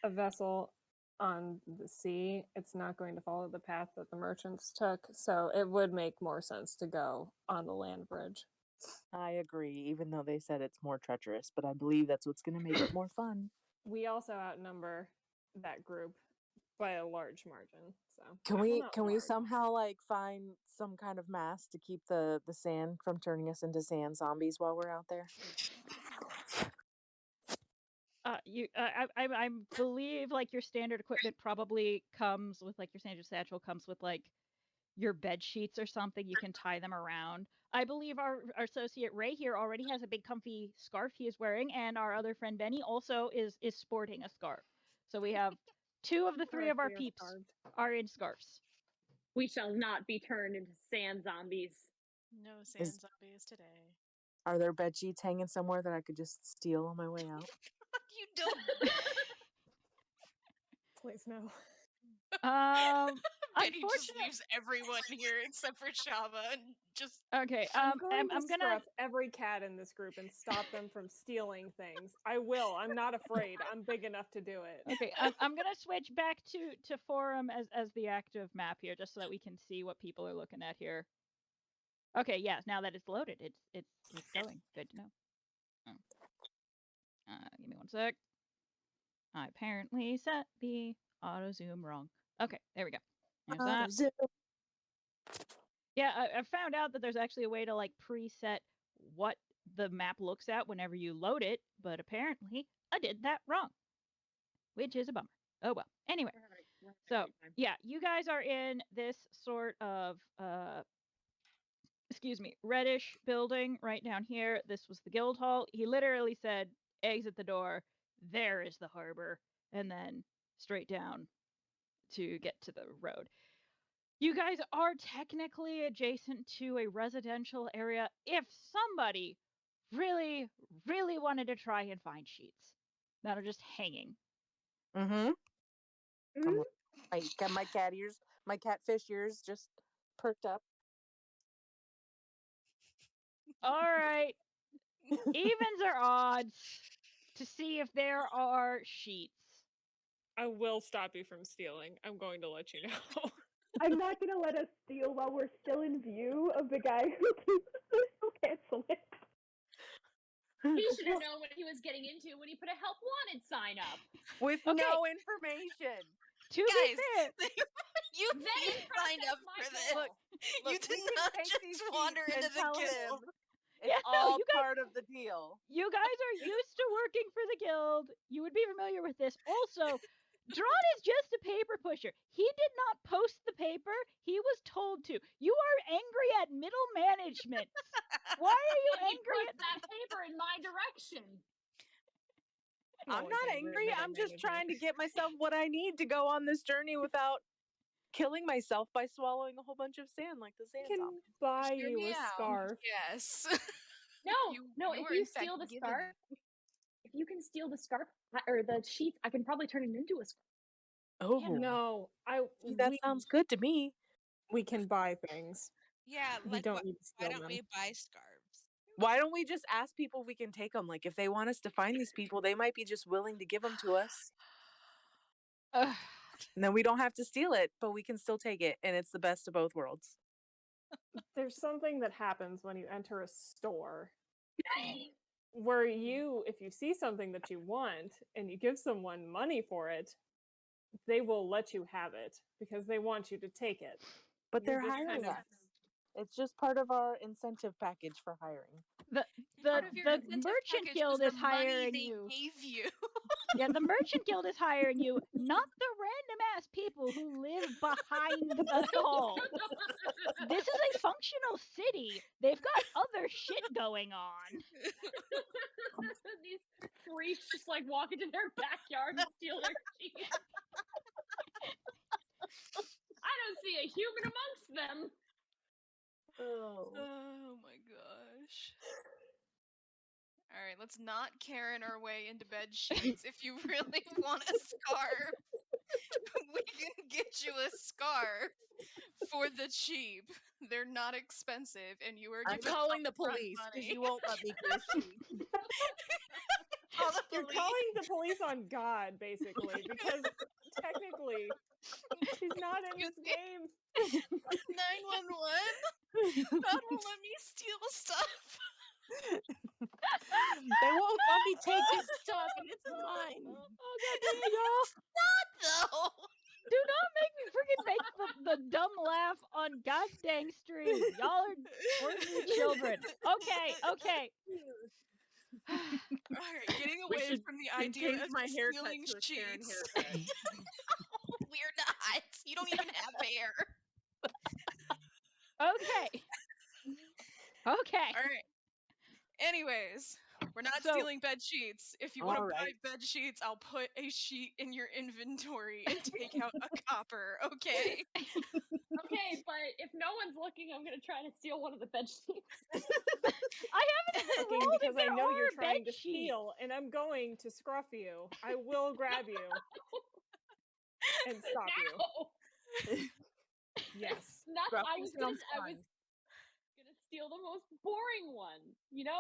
a vessel on the sea, it's not going to follow the path that the merchants took, so it would make more sense to go on the land bridge. I agree, even though they said it's more treacherous, but I believe that's what's going to make it more fun. We also outnumber that group by a large margin. So Can well, we not can we large. somehow like find some kind of mask to keep the sand from turning us into sand zombies while we're out there? I believe like your standard equipment probably comes with like your standard satchel comes with like your bed sheets or something. You can tie them around. I believe our associate Ray here already has a big comfy scarf he is wearing, and our other friend Benny also is sporting a scarf. So we have 2 of the 3 of our We are peeps starved. are in scarves. We shall not be turned into sand zombies. No sand zombies today. Are there bed sheets hanging somewhere that I could just steal on my way out? You don't. Please no. Benny just Unfortunately, leaves everyone here except for Shava and just. okay. I'm going to I'm gonna. scruff every cat in this group and stop them from stealing things. I will. I'm not afraid. I'm big enough to do it. Okay, I'm gonna switch back to forum as the active map here, just so that we can see what people are looking at here. Okay, yeah. Now that it's loaded, it's going. Good to know. Give me one sec. I apparently set the auto zoom wrong. Okay, there we go. There's that. Zip. Yeah, I found out that there's actually a way to like preset what the map looks at whenever you load it, but apparently I did that wrong, which is a bummer. Oh well. Anyway, We're having a so great time. yeah, you guys are in this sort of reddish building right down here. This was the guild hall. He literally said, exit the door, there is the harbor, and then straight down to get to the road. You guys are technically adjacent to a residential area if somebody really, really wanted to try and find sheets that are just hanging. Mm-hmm. Mhm. I got my cat ears, my catfish ears just perked up. All right. Evens or odds to see if there are sheets. I will stop you from stealing. I'm going to let you know. I'm not gonna let us steal while we're still in view of the guy who cancel it. He should have known what he was getting into when he put a help wanted sign up. With Okay. no information. To Guys, be fair, you Then signed up process for my this. bill. You Look, did we can not take just these wander sheets into and the tell guild. him it's Yeah, no, all you guys- part of the deal. you guys are used to working for the guild. You would be familiar with this. Also, Drawn is just a paper pusher. He did not post the paper. He was told to. You are angry at middle management. Why are you And he angry pushed at that paper in my direction. I'm one's not angry angry. I'm just trying to get myself what I need to go on this journey without killing myself by swallowing a whole bunch of sand like the I sand can zombie. buy Hear you me a out. scarf. Yes. No, no. you If were you in fact steal the given. scarf, if you can steal the scarf or the sheets, I can probably turn it into a scarf. Oh, No, that sounds good to me. we can buy things. Yeah, We like don't need to why steal don't them. we buy scarves? Why don't we just ask people if we can take them? Like, if they want us to find these people, they might be just willing to give them to us. Ugh. And then we don't have to steal it, but we can still take it. And it's the best of both worlds. There's something that happens when you enter a store where if you see something that you want and you give someone money for it, they will let you have it because they want you to take it. But You're they're just hiring kind of- us. It's just part of our incentive package for hiring. Part of your The incentive Merchant package Guild was is the money hiring they you. gave you. Yeah, the Merchant Guild is hiring you, not the random ass people who live behind the hall. This is a functional city. They've got other shit going on. These freaks just like walk into their backyard and steal their sheets. I don't see a human amongst them. Oh my gosh. All right, let's not Karen our way into bed sheets. If you really want a scarf, we can get you a scarf for the cheap. They're not expensive, and you are I'm given calling the upfront police because money. you won't let me get a sheet. Call the You're police. calling the police on God, basically, because technically she's not in this game. 911? God won't let me steal stuff. They won't let me take this stuff, and it's mine. Oh goddamn, y'all! Though. Do not make me freaking make the dumb laugh on god dang stream. Y'all are ornery children. Okay. Alright, getting We away should from the can idea change of my haircut stealing to a Karen sheets. haircut. We're not. You don't even have hair. Okay. Alright. Anyways, we're not So- stealing bed sheets. If you want to buy Alright. bed sheets, I'll put a sheet in your inventory and take out a copper, okay? Okay, but if no one's looking, I'm gonna try to steal one of the bed sheets. I haven't even Looking rolled if because I there know you're are trying to bed sheets. steal, and I'm going to scruff you. I will grab you and stop you. No! Yes. That's Scruffy I was gonna sounds steal the most boring one. You know,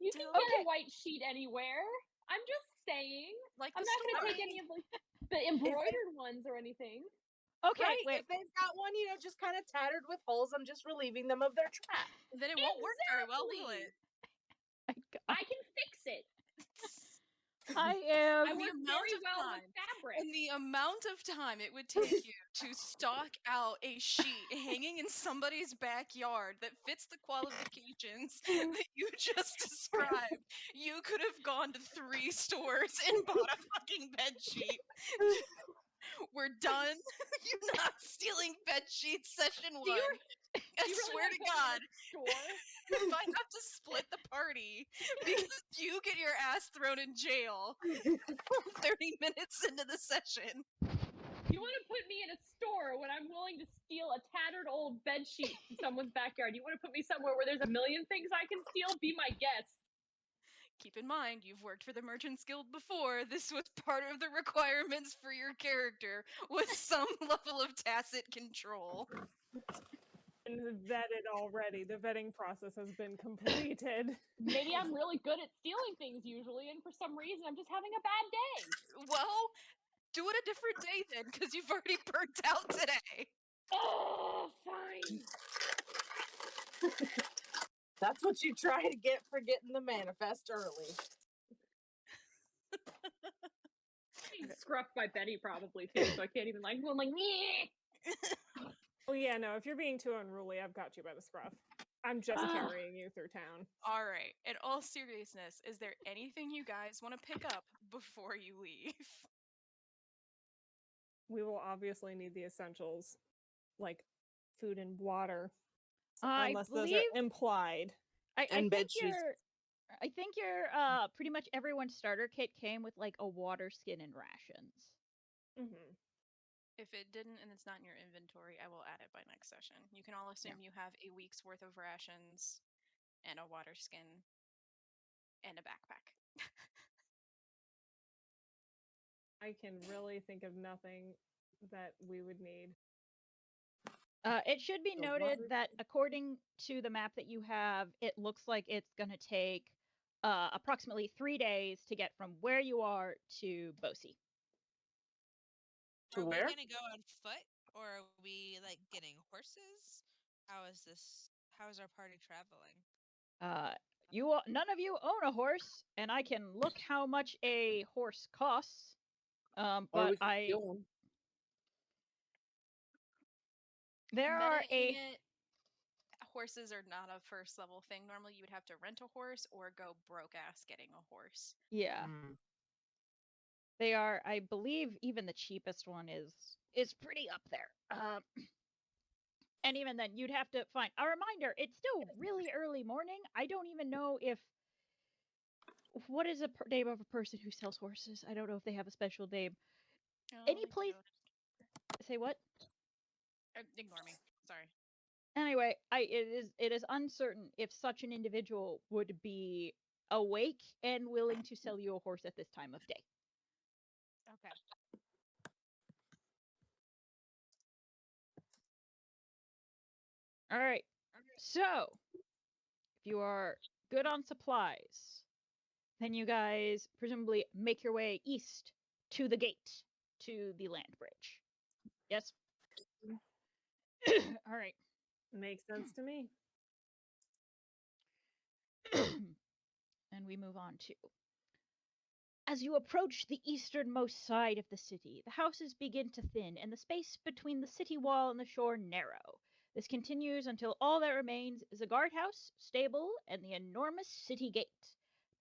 you can Still- get Okay. a white sheet anywhere. I'm just saying. Like I'm the not gonna story. take any of the embroidered ones or anything. Okay, Right, wait. if they've got one, just kind of tattered with holes, I'm just relieving them of their trap. Then it won't work very well, will it? I can fix it. I I am. The work amount very of well time with fabric. And the amount of time it would take you to stock out a sheet hanging in somebody's backyard that fits the qualifications that you just described, you could have gone to 3 stores and bought a fucking bed sheet. We're done. You're not stealing bed sheets, session 1. I you really swear wanna to put me in God, a store? if I have to split the party because you get your ass thrown in jail 30 minutes into the session. You want to put me in a store when I'm willing to steal a tattered old bed sheet from someone's backyard? You want to put me somewhere where there's a million things I can steal? Be my guest. Keep in mind, you've worked for the Merchants Guild before. This was part of the requirements for your character, with some level of tacit control. And vetted already. The vetting process has been completed. Maybe I'm really good at stealing things usually, and for some reason I'm just having a bad day. Well, do it a different day then, because you've already burnt out today. Oh, fine. That's what you try to get for getting the manifest early. Being scruffed by Betty probably too, so I can't even like. I'm like, "Nyeh." Oh yeah, no. If you're being too unruly, I've got you by the scruff. I'm just carrying you through town. All right. In all seriousness, is there anything you guys want to pick up before you leave? We will obviously need the essentials, like food and water, I unless those believe are implied. I And bed think sheets. I think your pretty much everyone's starter kit came with like a water skin and rations. Mm-hmm. If it didn't and it's not in your inventory, I will add it by next session. You can all assume you have a week's worth of rations and a water skin and a backpack. I can really think of nothing that we would need. It should be The noted water that according to the map that you have, it looks like it's going to take approximately 3 days to get from where you are to Bosi. To Are we where? gonna go on foot, or are we like getting horses? How is this? How is our party traveling? None of you own a horse, and I can look how much a horse costs. Or we But can steal one. there are Meta horses are not a first level thing. Normally you would have to rent a horse or go broke ass getting a horse. yeah. Mm. They are, I believe, even the cheapest one is pretty up there. And even then, you'd have to find a reminder. It's still really early morning. I don't even know if what is a name of a person who sells horses. I don't know if they have a special name. Oh, Any they place? do. Say what? Ignore me. Sorry. Anyway, it is uncertain if such an individual would be awake and willing to sell you a horse at this time of day. Okay. All right. So, if you are good on supplies, then you guys presumably make your way east to the gate to the land bridge. Yes? All right. Makes sense to me. And we move on to. As you approach the easternmost side of the city, the houses begin to thin and the space between the city wall and the shore narrow. This continues until all that remains is a guardhouse, stable, and the enormous city gate.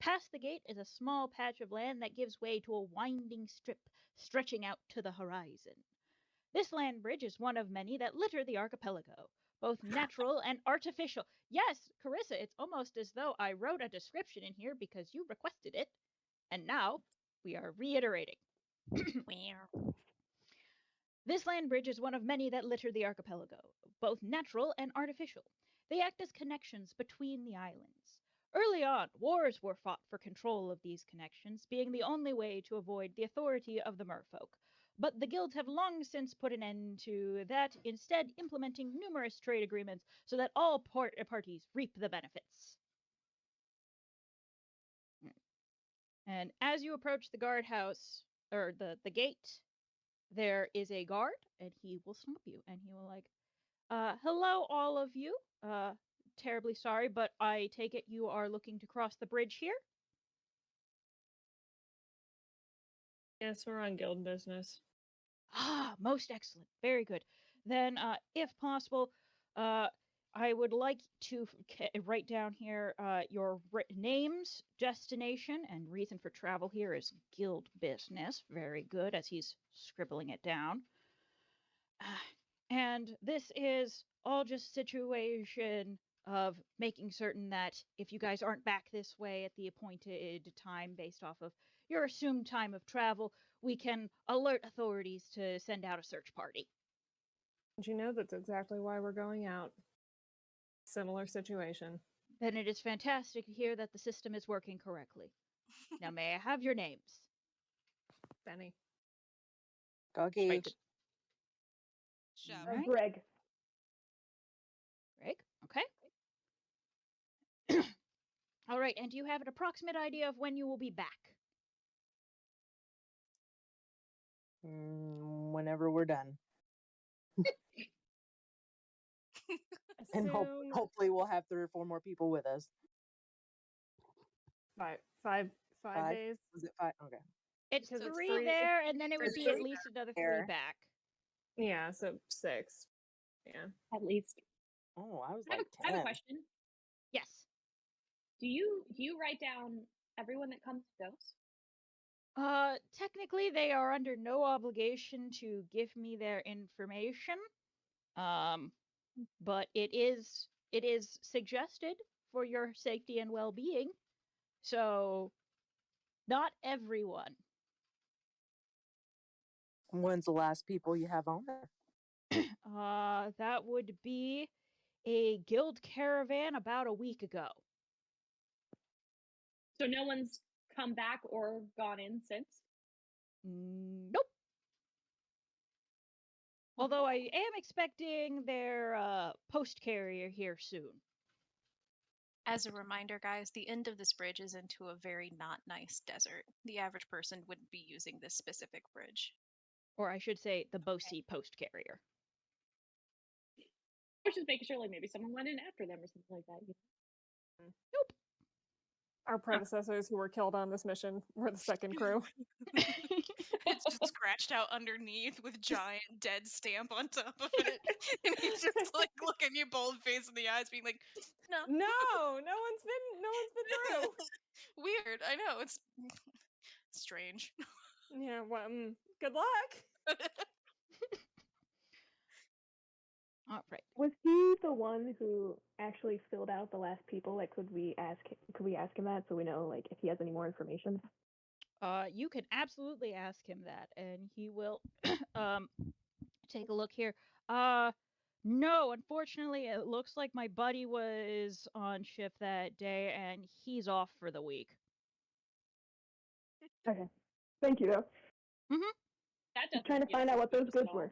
Past the gate is a small patch of land that gives way to a winding strip stretching out to the horizon. This land bridge is one of many that litter the archipelago, both natural and artificial. Yes, Carissa, it's almost as though I wrote a description in here because you requested it. And now we are reiterating. This land bridge is one of many that litter the archipelago, both natural and artificial. They act as connections between the islands. Early on, wars were fought for control of these connections, being the only way to avoid the authority of the merfolk. But the guilds have long since put an end to that, instead implementing numerous trade agreements so that all parties reap the benefits. And as you approach the guardhouse, or the gate, there is a guard, and he will stop you, and he will like, hello, all of you. Terribly sorry, but I take it you are looking to cross the bridge here? Yes, we're on guild business. Ah, most excellent. Very good. Then, if possible, I would like to write down here your names, destination, and reason for travel here is guild business. Very good, as he's scribbling it down. And this is all just situation of making certain that if you guys aren't back this way at the appointed time based off of your assumed time of travel, we can alert authorities to send out a search party. Did you know that's exactly why we're going out? Similar situation. Then it is fantastic to hear that the system is working correctly. Now, may I have your names? Benny. Cookie. Right. Shove. Right. Greg. Greg? Okay. All right, and do you have an approximate idea of when you will be back? Whenever we're done. And Assume hopefully we'll have 3 or 4 more people with us. five days. Was it 5? Okay. It's Because it's 3 3 there, and then it would it's be at 3 least another 3 there. back. Yeah, so 6. Yeah. At least. Oh, I was I have, like I have a 10. question. Yes. Do you write down everyone that comes and goes? Technically, they are under no obligation to give me their information. But it is suggested for your safety and well-being. So, not everyone. When's the last people you have on there? That would be a guild caravan about a week ago. So no one's come back or gone in since? Nope. Although I am expecting their post carrier here soon. As a reminder, guys, the end of this bridge is into a very not nice desert. The average person wouldn't be using this specific bridge. Or I should say the Bosi post carrier. I was just making sure, like, maybe someone went in after them or something like that. Nope. Our predecessors who were killed on this mission were the second crew. It's just scratched out underneath with giant dead stamp on top of it. And he's just like looking you bold face in the eyes, being like, no. No one's been through. Weird. I know, it's strange. Yeah, well, good luck. All right. Was he the one who actually filled out the last people? Like, could we ask him that so we know, like, if he has any more information? You can absolutely ask him that, and he will take a look here. No, unfortunately, it looks like my buddy was on shift that day, and he's off for the week. Okay. Thank you, though. That Just trying to find out what those goods were.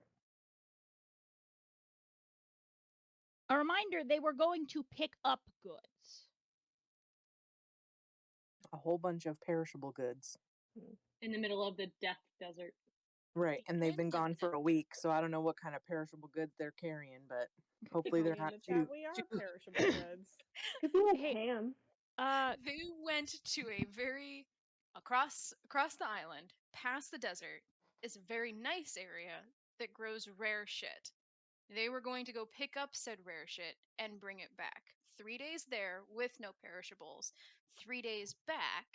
A reminder, they were going to pick up goods. A whole bunch of perishable goods. In the middle of the death desert. Right, and they've been Depends on gone for a week, so I don't know what kind of perishable goods they're carrying, but hopefully they're In not the chat, too. we are too- perishable goods. Could be like Hey. ham. They went to a very across the island, past the desert, is a very nice area that grows rare shit. They were going to go pick up said rare shit and bring it back. 3 days there with no perishables. 3 days back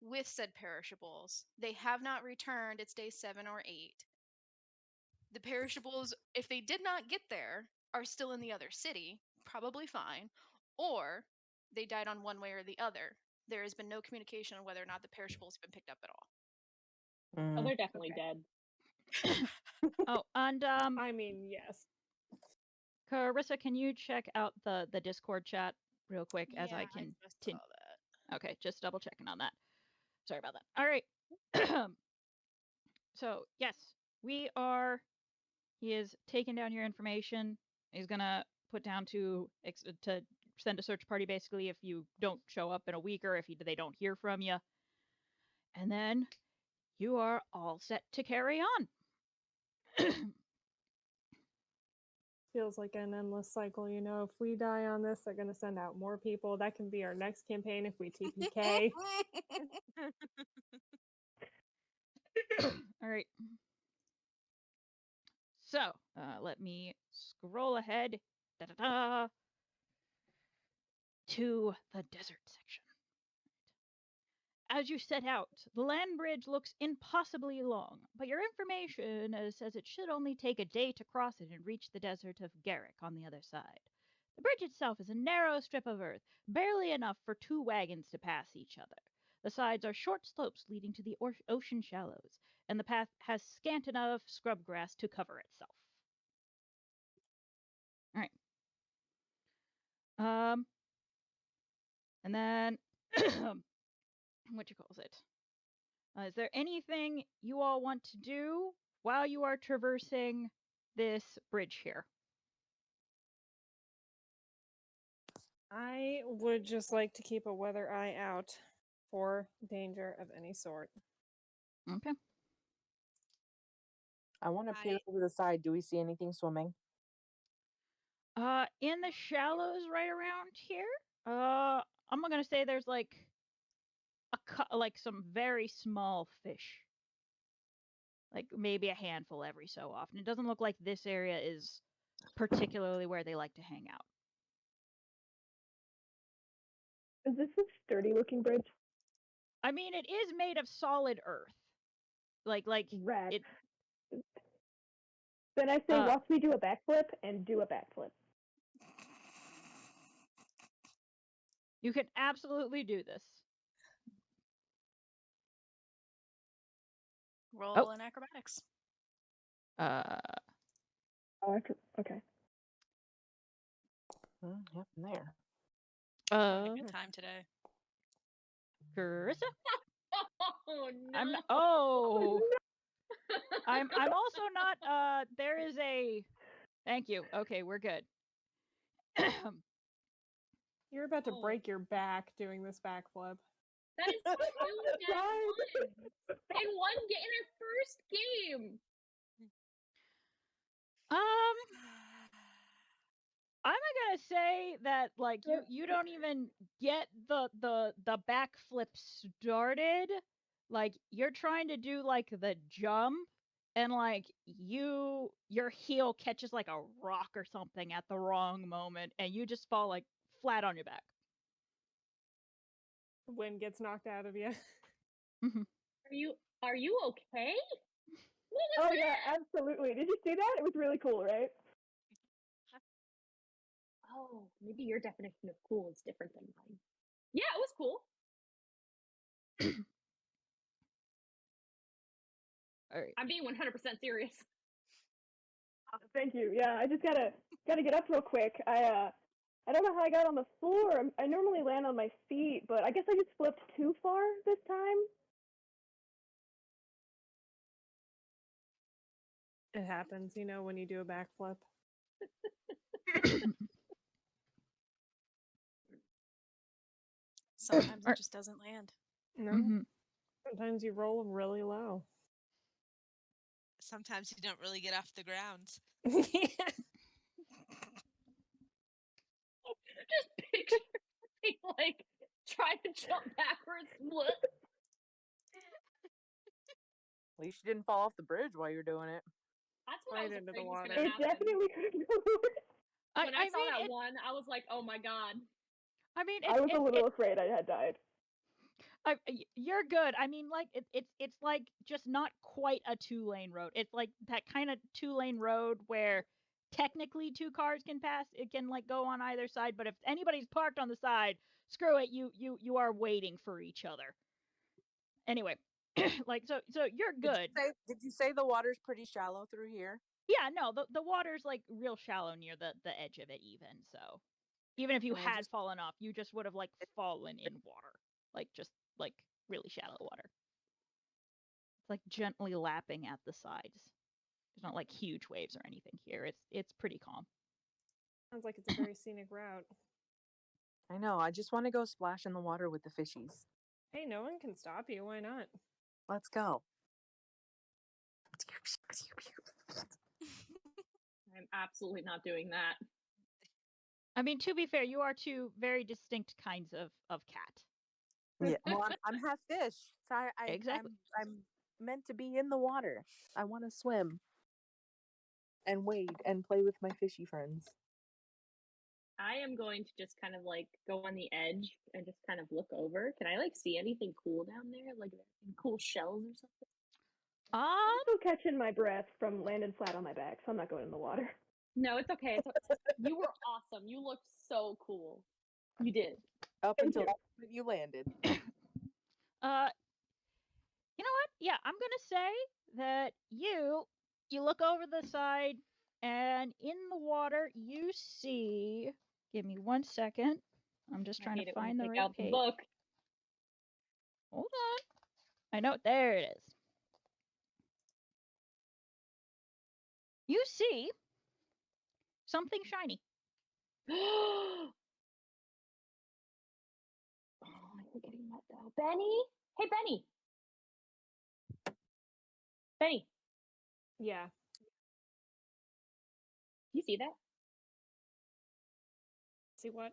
with said perishables. They have not returned. It's day 7 or 8. The perishables, if they did not get there, are still in the other city, probably fine, or they died on one way or the other. There has been no communication on whether or not the perishables have been picked up at all. Oh, Mm. they're definitely Okay. dead. Oh, and I mean, yes. Carissa, can you check out the Discord chat real quick as I Yeah, can? just saw that. Okay, just double checking on that. Sorry about that. All right. So yes, he is taking down your information. He's gonna put down to send a search party basically if you don't show up in a week or if they don't hear from you. And then you are all set to carry on. Feels like an endless cycle, you know. If we die on this, they're gonna send out more people. That can be our next campaign if we TPK. All right. So let me scroll ahead to the desert section. As you set out, the land bridge looks impossibly long, but your information says it should only take a day to cross it and reach the desert of Garrick on the other side. The bridge itself is a narrow strip of earth, barely enough for 2 wagons to pass each other. The sides are short slopes leading to the ocean shallows, and the path has scant enough scrub grass to cover itself. All right. And then, what you calls it? Is there anything you all want to do while you are traversing this bridge here? I would just like to keep a weather eye out for danger of any sort. Okay. I want to peer over the side. Do we see anything swimming? In the shallows right around here, I'm gonna say there's like like some very small fish. Like maybe a handful every so often. It doesn't look like this area is particularly where they like to hang out. Is this a sturdy looking bridge? I mean, it is made of solid earth. Like Rat. it. Then I say watch me do a backflip and do a backflip. You can absolutely do this. Roll an acrobatics. Uh, Okay. Yep, there. Having a good time today. Carissa? Oh no! I'm not, oh. I'm also not. There is a. Thank you. Okay, we're good. You're about to Oh. break your back doing this backflip. That is two nat ones in one in our first game. I'm gonna say that like you don't even get the backflip started. Like you're trying to do like the jump and like your heel catches like a rock or something at the wrong moment and you just fall like flat on your back. Wind gets knocked out of you. Are you okay? What was Oh that? yeah, absolutely. Did you see that? It was really cool, right? Oh, maybe your definition of cool is different than mine. Yeah, it was cool. All right. I'm being 100% serious. Thank you. Yeah, I just gotta get up real quick. I don't know how I got on the floor. I normally land on my feet, but I guess I just flipped too far this time. It happens, when you do a backflip. Sometimes it just doesn't land. No. Sometimes you roll really low. Sometimes you don't really get off the ground. Just picture me like trying to jump backwards. What? At least you didn't fall off the bridge while you're doing it. That's what I Right was into afraid the was water. gonna It happen. definitely could have gone worse. When I saw mean, that one, I was like, "Oh my god!" I mean, I was a little afraid I had died. You're good. I mean, like it's like just not quite a 2-lane road. It's like that kind of 2-lane road where technically 2 cars can pass. It can like go on either side, but if anybody's parked on the side, screw it. You are waiting for each other. Anyway, like so you're good. Did you say the water's pretty shallow through here? Yeah, no, the water's like real shallow near the edge of it even. So even if you I had just- fallen off, you just would have like fallen in water. Like just like really shallow water. It's like gently lapping at the sides. There's not like huge waves or anything here. It's pretty calm. Sounds like it's a very scenic route. I know. I just want to go splash in the water with the fishies. Hey, no one can stop you. Why not? Let's go. I'm absolutely not doing that. I mean, to be fair, you are 2 very distinct kinds of cat. Yeah. Well, I'm half fish. So Exactly. I'm meant to be in the water. I want to swim and wade and play with my fishy friends. I am going to just kind of like go on the edge and just kind of look over. Can I like see anything cool down there? Like cool shells or something? I'm still catching my breath from landing flat on my back, so I'm not going in the water. No, it's okay. You were awesome. You looked so cool. You did. Up Thank until you. the moment you landed. You know what? Yeah, I'm gonna say that you look over the side and in the water you see. Give me 1 second. I'm just trying to find the take right out the page. book. Hold on. I know. There it is. You see something shiny. Oh, you're getting wet though. Benny? Hey, Benny. Benny, Yeah. you see that? See what?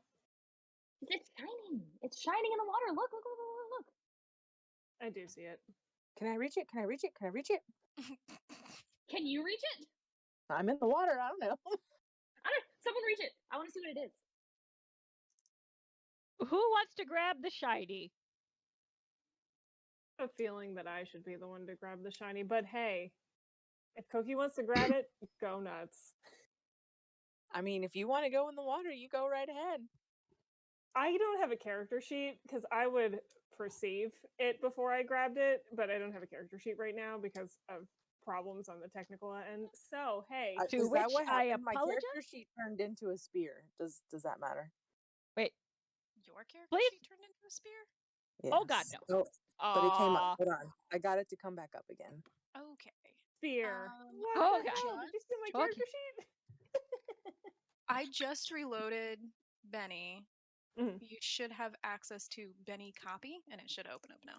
It's shining. It's shining in the water. Look, look, look, look, look. I do see it. Can I reach it? Can I reach it? Can I reach it? Can you reach it? I'm in the water. I don't know. Someone reach it. I want to see what it is. Who wants to grab the shiny? I have a feeling that I should be the one to grab the shiny, but hey, if Koki wants to grab it, go nuts. I mean, if you want to go in the water, you go right ahead. I don't have a character sheet because I would perceive it before I grabbed it, but I don't have a character sheet right now because of problems on the technical end. So hey, To Is that which what I happened? My apologize. character sheet turned into a spear. Does that matter? Wait, Your character Please? sheet turned into a spear? Oh God, Yes. no. Oh, but it came up. Aw. Hold on. I got it to come back up again. Okay. spear. What Oh, the gosh. hell? Did you see my Okay. character sheet? I just reloaded Benny. Mhm. You should have access to Benny copy, and it should open up now.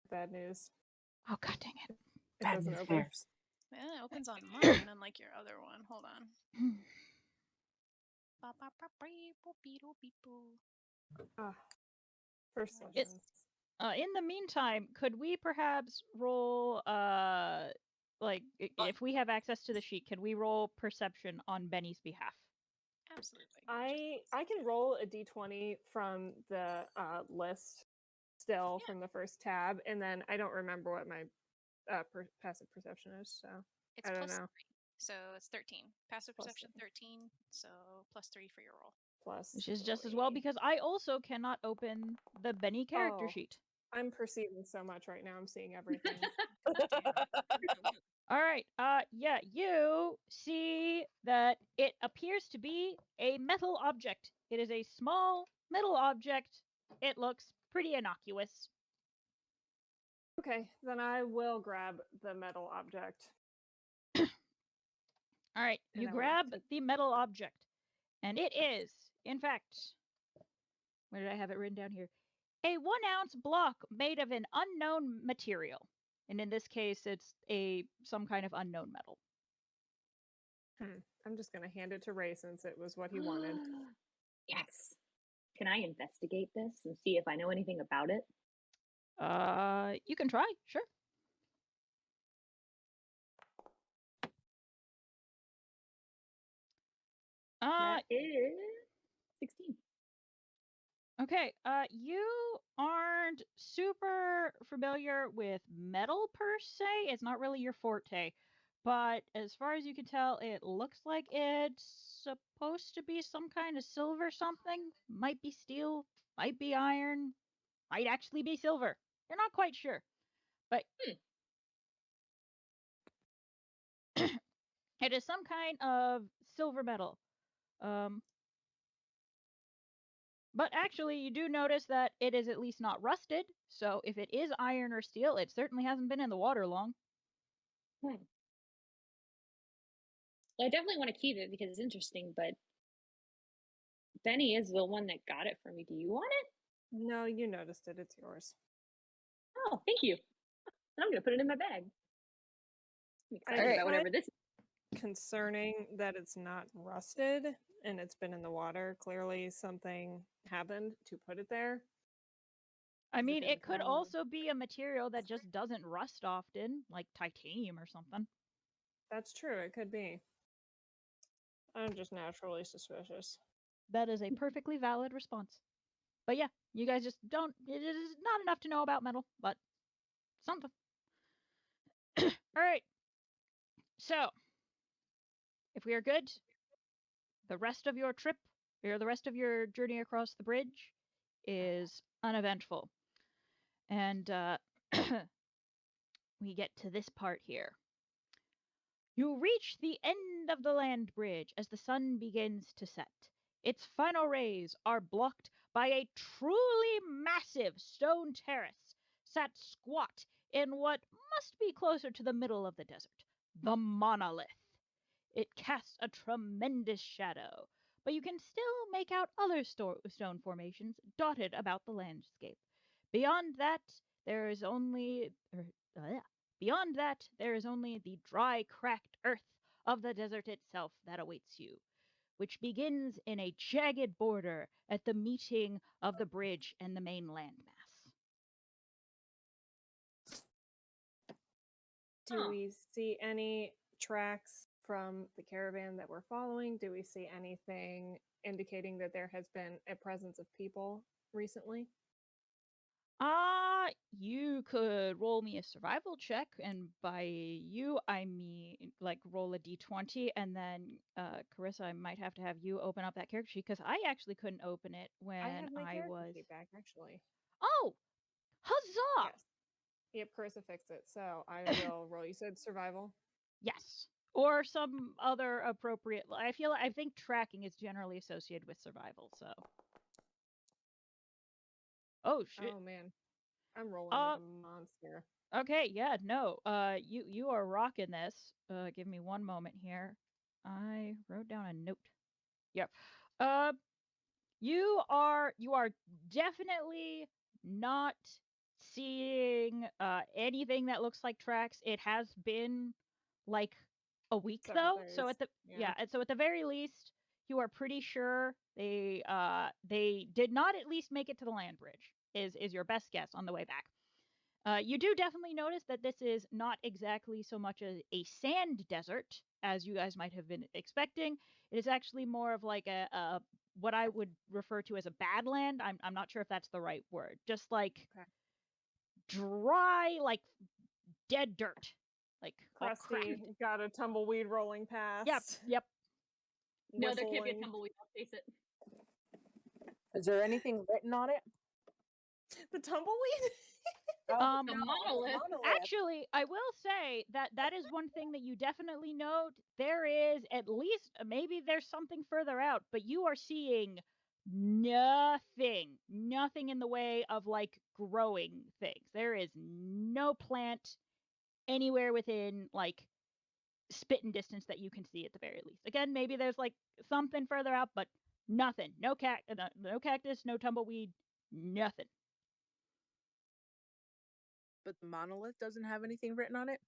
Bad news. Oh God, dang it. It Bad doesn't news open. bears. Yeah, it opens on mine, unlike your other one. Hold on. Ah, first It- sessions. In the meantime, could we perhaps roll like if we have access to the sheet, can we roll perception on Benny's behalf? Absolutely. I can roll a d20 from the list still Yeah. from the first tab, and then I don't remember what my passive perception is, so It's I don't plus know. 3, so it's 13. Passive Plus perception 13, so plus 3 for your roll. Plus Which is just as well 3. because I also cannot open the Benny character Oh. sheet. I'm perceiving so much right now. I'm seeing everything. All right. Yeah, you see that it appears to be a metal object. It is a small metal object. It looks pretty innocuous. Okay, then I will grab the metal object. All right, And you I will grab take- the metal object, and it is, in fact, where did I have it written down here? A 1-ounce block made of an unknown material. And in this case, it's some kind of unknown metal. I'm just gonna hand it to Ray since it was what he wanted. Yes. Can I investigate this and see if I know anything about it? You can try, sure. That is 16. Okay, you aren't super familiar with metal per se. It's not really your forte. But as far as you can tell, it looks like it's supposed to be some kind of silver something. Might be steel, might be iron, might actually be silver. You're not quite sure. But it is some kind of silver metal. But actually, you do notice that it is at least not rusted. So if it is iron or steel, it certainly hasn't been in the water long. Well, I definitely want to keep it because it's interesting, but Benny is the one that got it for me. Do you want it? No, you noticed it. It's yours. Oh, thank you. I'm going to put it in my bag. I'm excited Alright. about whatever this is. Concerning that it's not rusted and it's been in the water, clearly something happened to put it there. I mean, didn't it could fall. also be a material that just doesn't rust often, like titanium or something. That's true. It could be. I'm just naturally suspicious. That is a perfectly valid response. But yeah, you guys just don't. It is not enough to know about metal, but something. All right. So, if we are good, the rest of your trip, or the rest of your journey across the bridge, is uneventful. And we get to this part here. You reach the end of the land bridge as the sun begins to set. Its final rays are blocked by a truly massive stone terrace sat squat in what must be closer to the middle of the desert, the monolith. It casts a tremendous shadow, but you can still make out other stone formations dotted about the landscape. Beyond that, there is only the dry, cracked earth of the desert itself that awaits you, which begins in a jagged border at the meeting of the bridge and the main landmass. Do Huh. we see any tracks from the caravan that we're following? Do we see anything indicating that there has been a presence of people recently? You could roll me a survival check, and by you I mean like roll a d20, and then Carissa, I might have to have you open up that character sheet because I actually couldn't open it when I have my character was. sheet back, actually. Oh, huzzah! Yes. Yep, Carissa fixed it. So I will roll. You said survival? Yes, or some other appropriate. I think tracking is generally associated with survival. So. Oh shit. Oh, man. I'm rolling like a monster. Okay, yeah, no. You are rocking this. Give me one moment here. I wrote down a note. Yep. You are definitely not seeing anything that looks like tracks. It has been like a week Several though. So days. at the and so at the very least, you are pretty sure they did not at least make it to the land bridge. Is your best guess on the way back. You do definitely notice that this is not exactly so much a sand desert as you guys might have been expecting. It is actually more of like a what I would refer to as a badland. I'm not sure if that's the right word. Just like dry, like dead dirt, like all Crusty, cracked. got a tumbleweed rolling past. Yep. No, there can't be a whistling. tumbleweed. I'll face it. Is there anything written on it? The tumbleweed? Oh, The no, monolith. Actually, I will say that is one thing that you definitely note. There is at least maybe there's something further out, but you are seeing nothing in the way of like growing things. There is no plant anywhere within like spitting distance that you can see at the very least. Again, maybe there's like something further out, but nothing. No cactus, no tumbleweed, nothing. But the monolith doesn't have anything written on it?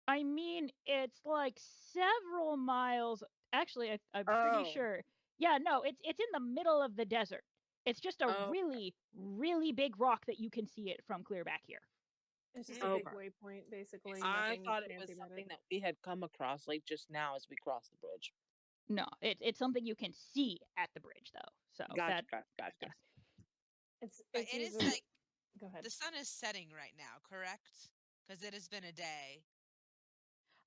I mean, it's like several miles. Actually, I'm pretty sure. Yeah, no, it's in the middle of the desert. It's just a really, really big rock that you can see it from clear back here. It's just a big waypoint, basically. I Nothing thought it fancy was about something that we had come across like just now as we crossed the bridge. No, it's something you can see at the bridge though. So Gotcha. Yes. It's But it is usually... like Go ahead. the sun is setting right now, correct? Because it has been a day.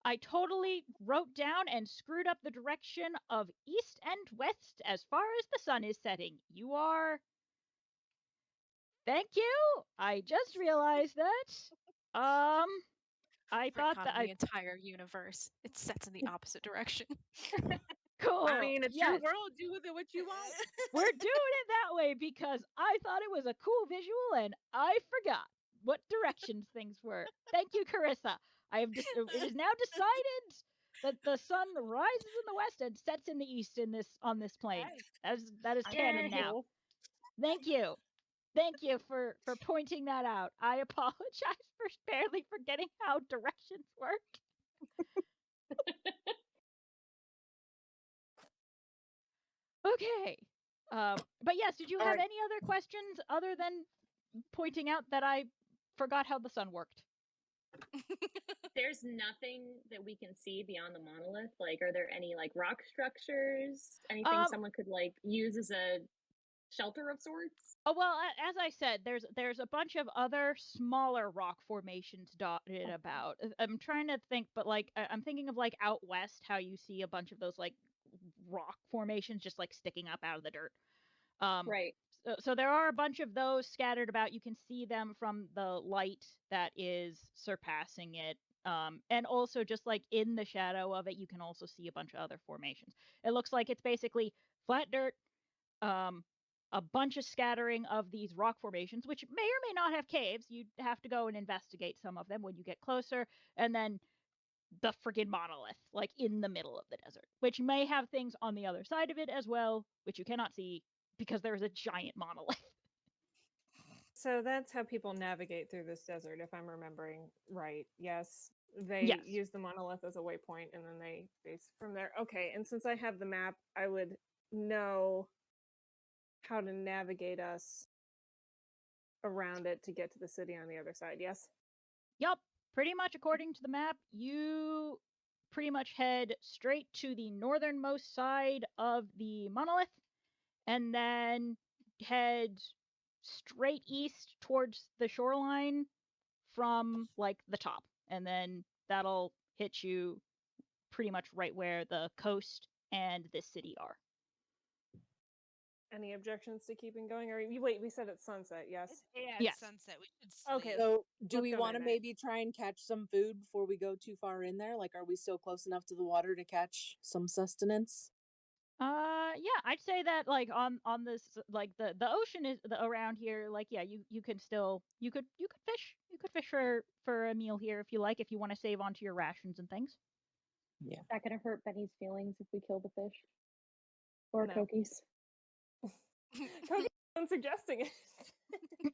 I totally wrote down and screwed up the direction of east and west as far as the sun is setting. You are. Thank you. I just realized that. I thought that the entire universe, it sets in the opposite direction. Cool. I mean, it's your Yes. world. Do with it what you want. We're doing it that way because I thought it was a cool visual and I forgot what directions things were. Thank you, Carissa. It is now decided that the sun rises in the west and sets in the east on this plane. That is canon now. Thank you. Thank you for pointing that out. I apologize for barely forgetting how directions work. Okay. But yes, did you have any other questions other than pointing out that I forgot how the sun worked? There's nothing that we can see beyond the monolith. Like, are there any like rock structures? Anything someone could like use as a shelter of sorts? Oh well, as I said, there's a bunch of other smaller rock formations dotted about. I'm trying to think, but like I'm thinking of like out west, how you see a bunch of those like rock formations just like sticking up out of the dirt. Right. So there are a bunch of those scattered about. You can see them from the light that is surpassing it. And also just like in the shadow of it, you can also see a bunch of other formations. It looks like it's basically flat dirt, a bunch of scattering of these rock formations, which may or may not have caves. You'd have to go and investigate some of them when you get closer. And then the friggin' monolith, like in the middle of the desert, which may have things on the other side of it as well, which you cannot see because there is a giant monolith. So that's how people navigate through this desert, if I'm remembering right. Yes. They use the monolith as a waypoint and then they base from there. Okay. And since I have the map, I would know how to navigate us around it to get to the city on the other side. Yes? Yup. Pretty much according to the map, you pretty much head straight to the northernmost side of the monolith and then head straight east towards the shoreline from like the top, and then that'll hit you pretty much right where the coast and this city are. Any objections to keeping going? Or wait, we said it's sunset, yes? Yeah, Yes. it's sunset. We should sleep. Okay. So, do Let's we go want to night-night. maybe try and catch some food before we go too far in there? Like, are we still close enough to the water to catch some sustenance? Yeah, I'd say that like on this like the ocean is around here. Like, yeah, you could still you could fish for a meal here if you like, if you want to save onto your rations and things. Yeah. Is that gonna hurt Benny's feelings if we kill the fish? Or No. Koki's? Koki's the one suggesting it.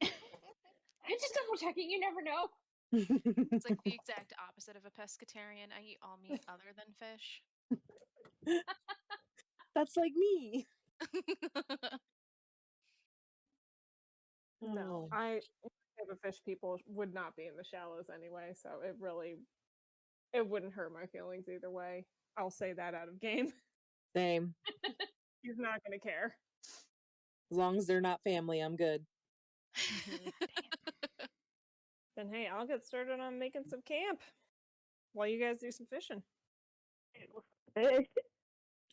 I'm just double checking, you never know. It's like the exact opposite of a pescatarian. I eat all meat other than fish. That's like me. No, Oh. I type of fish people would not be in the shallows anyway, so it wouldn't hurt my feelings either way. I'll say that out of game. Same. He's not gonna care. As long as they're not family, I'm good. Then hey, I'll get started on making some camp while you guys do some fishing. Big.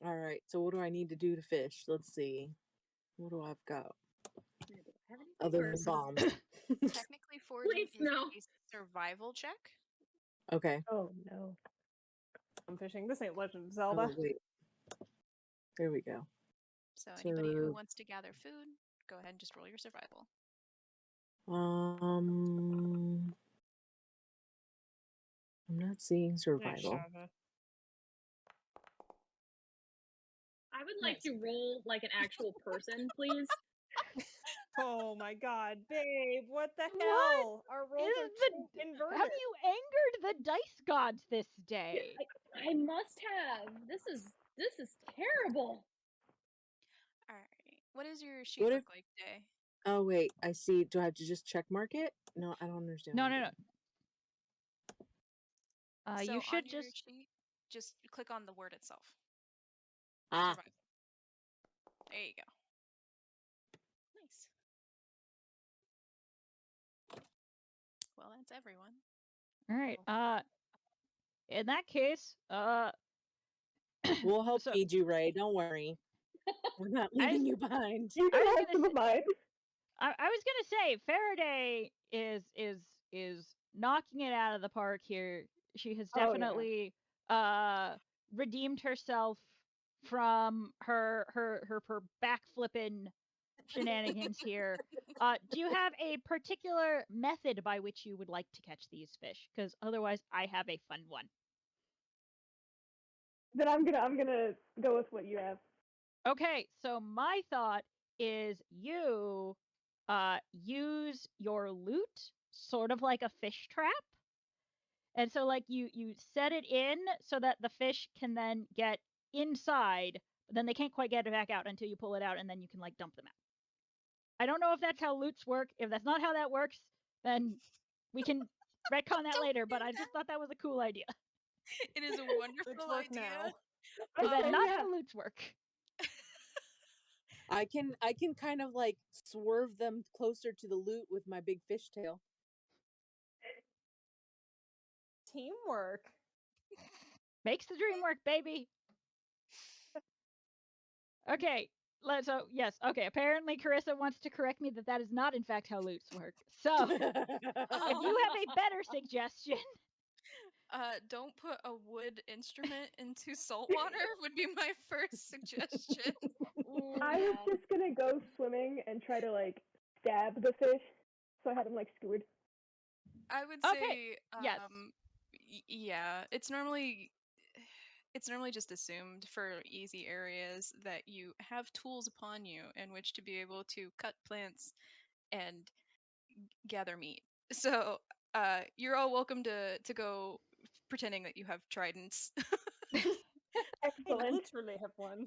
All right. So, what do I need to do to fish? Let's see. What do I've got other than bombs? Technically, foraging Please, is no. a survival check. Okay. Oh no. I'm fishing. This ain't Legend of Zelda. Oh, wait. There we go. So anybody who So- wants to gather food, go ahead and just roll your survival. I'm not seeing Nice, survival. Shava. I would like Nice. to roll like an actual person, please. Oh my god, babe, what the What hell? Our rolls is are the- too inverted. Have you angered the dice gods this day? I must have. This is terrible. All right. What does your sheet What look if- like, Day? Oh wait, I see. Do I have to just check mark it? No, I don't understand. No, what no, I'm no. doing. So You should on your just sheet, just click on the word itself. Ah, Survival. There you go. Nice. Well, that's everyone. all right. In that case, we'll help so- feed you, Ray. Don't worry. We're not leaving you behind. You I can was have some gonna of mine. I was gonna say Faraday is knocking it out of the park here. She has Oh, yeah. definitely redeemed herself from her backflipping shenanigans here. Do you have a particular method by which you would like to catch these fish? Because otherwise, I have a fun one. Then I'm gonna go with what you have. Okay, so my thought is you use your loot sort of like a fish trap. And so like you set it in so that the fish can then get inside, but then they can't quite get it back out until you pull it out, and then you can like dump them out. I don't know if that's how loots work. If that's not how that works, then we can retcon that Don't later, do but I just thought that was a cool idea. It is a Let's wonderful work idea. now. Is that Okay, not yeah. how loots work? I can kind of like swerve them closer to the loot with my big fishtail. Teamwork. Makes the dream work, baby. Okay, so yes, okay. Apparently, Carissa wants to correct me that is not, in fact, how loots work. So, if you have a better suggestion, Don't put a wood instrument into salt water would be my first suggestion. Ooh, I was yeah. just gonna go swimming and try to like stab the fish, so I had him like skewered. I would Okay, say, yes. yeah, it's normally just assumed for easy areas that you have tools upon you in which to be able to cut plants and gather meat. So, you're all welcome to go pretending that you have tridents. I Excellent. literally have one.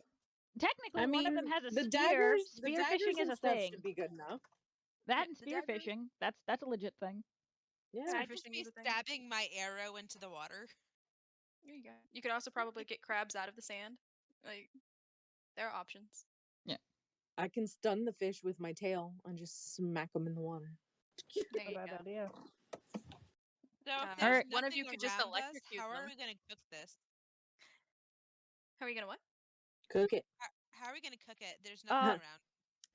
Technically, I one of them mean, has a the spear. daggers, the Spear daggers fishing is and a stuff thing. should be good enough. That Yeah, and the spear daggers- fishing, that's a legit thing. Yeah. I'd just fishing be is a thing. stabbing my arrow into the water. There you go. You could also probably get crabs out of the sand. Like, there are options. I can stun the fish with my tail and just smack them in the water. There A you bad go. idea. So if All there's right. One of you nothing could just around us, electrocute how are them. we going to cook this? How are you gonna what? Cook it. How are we going to cook it? There's nothing Uh, around.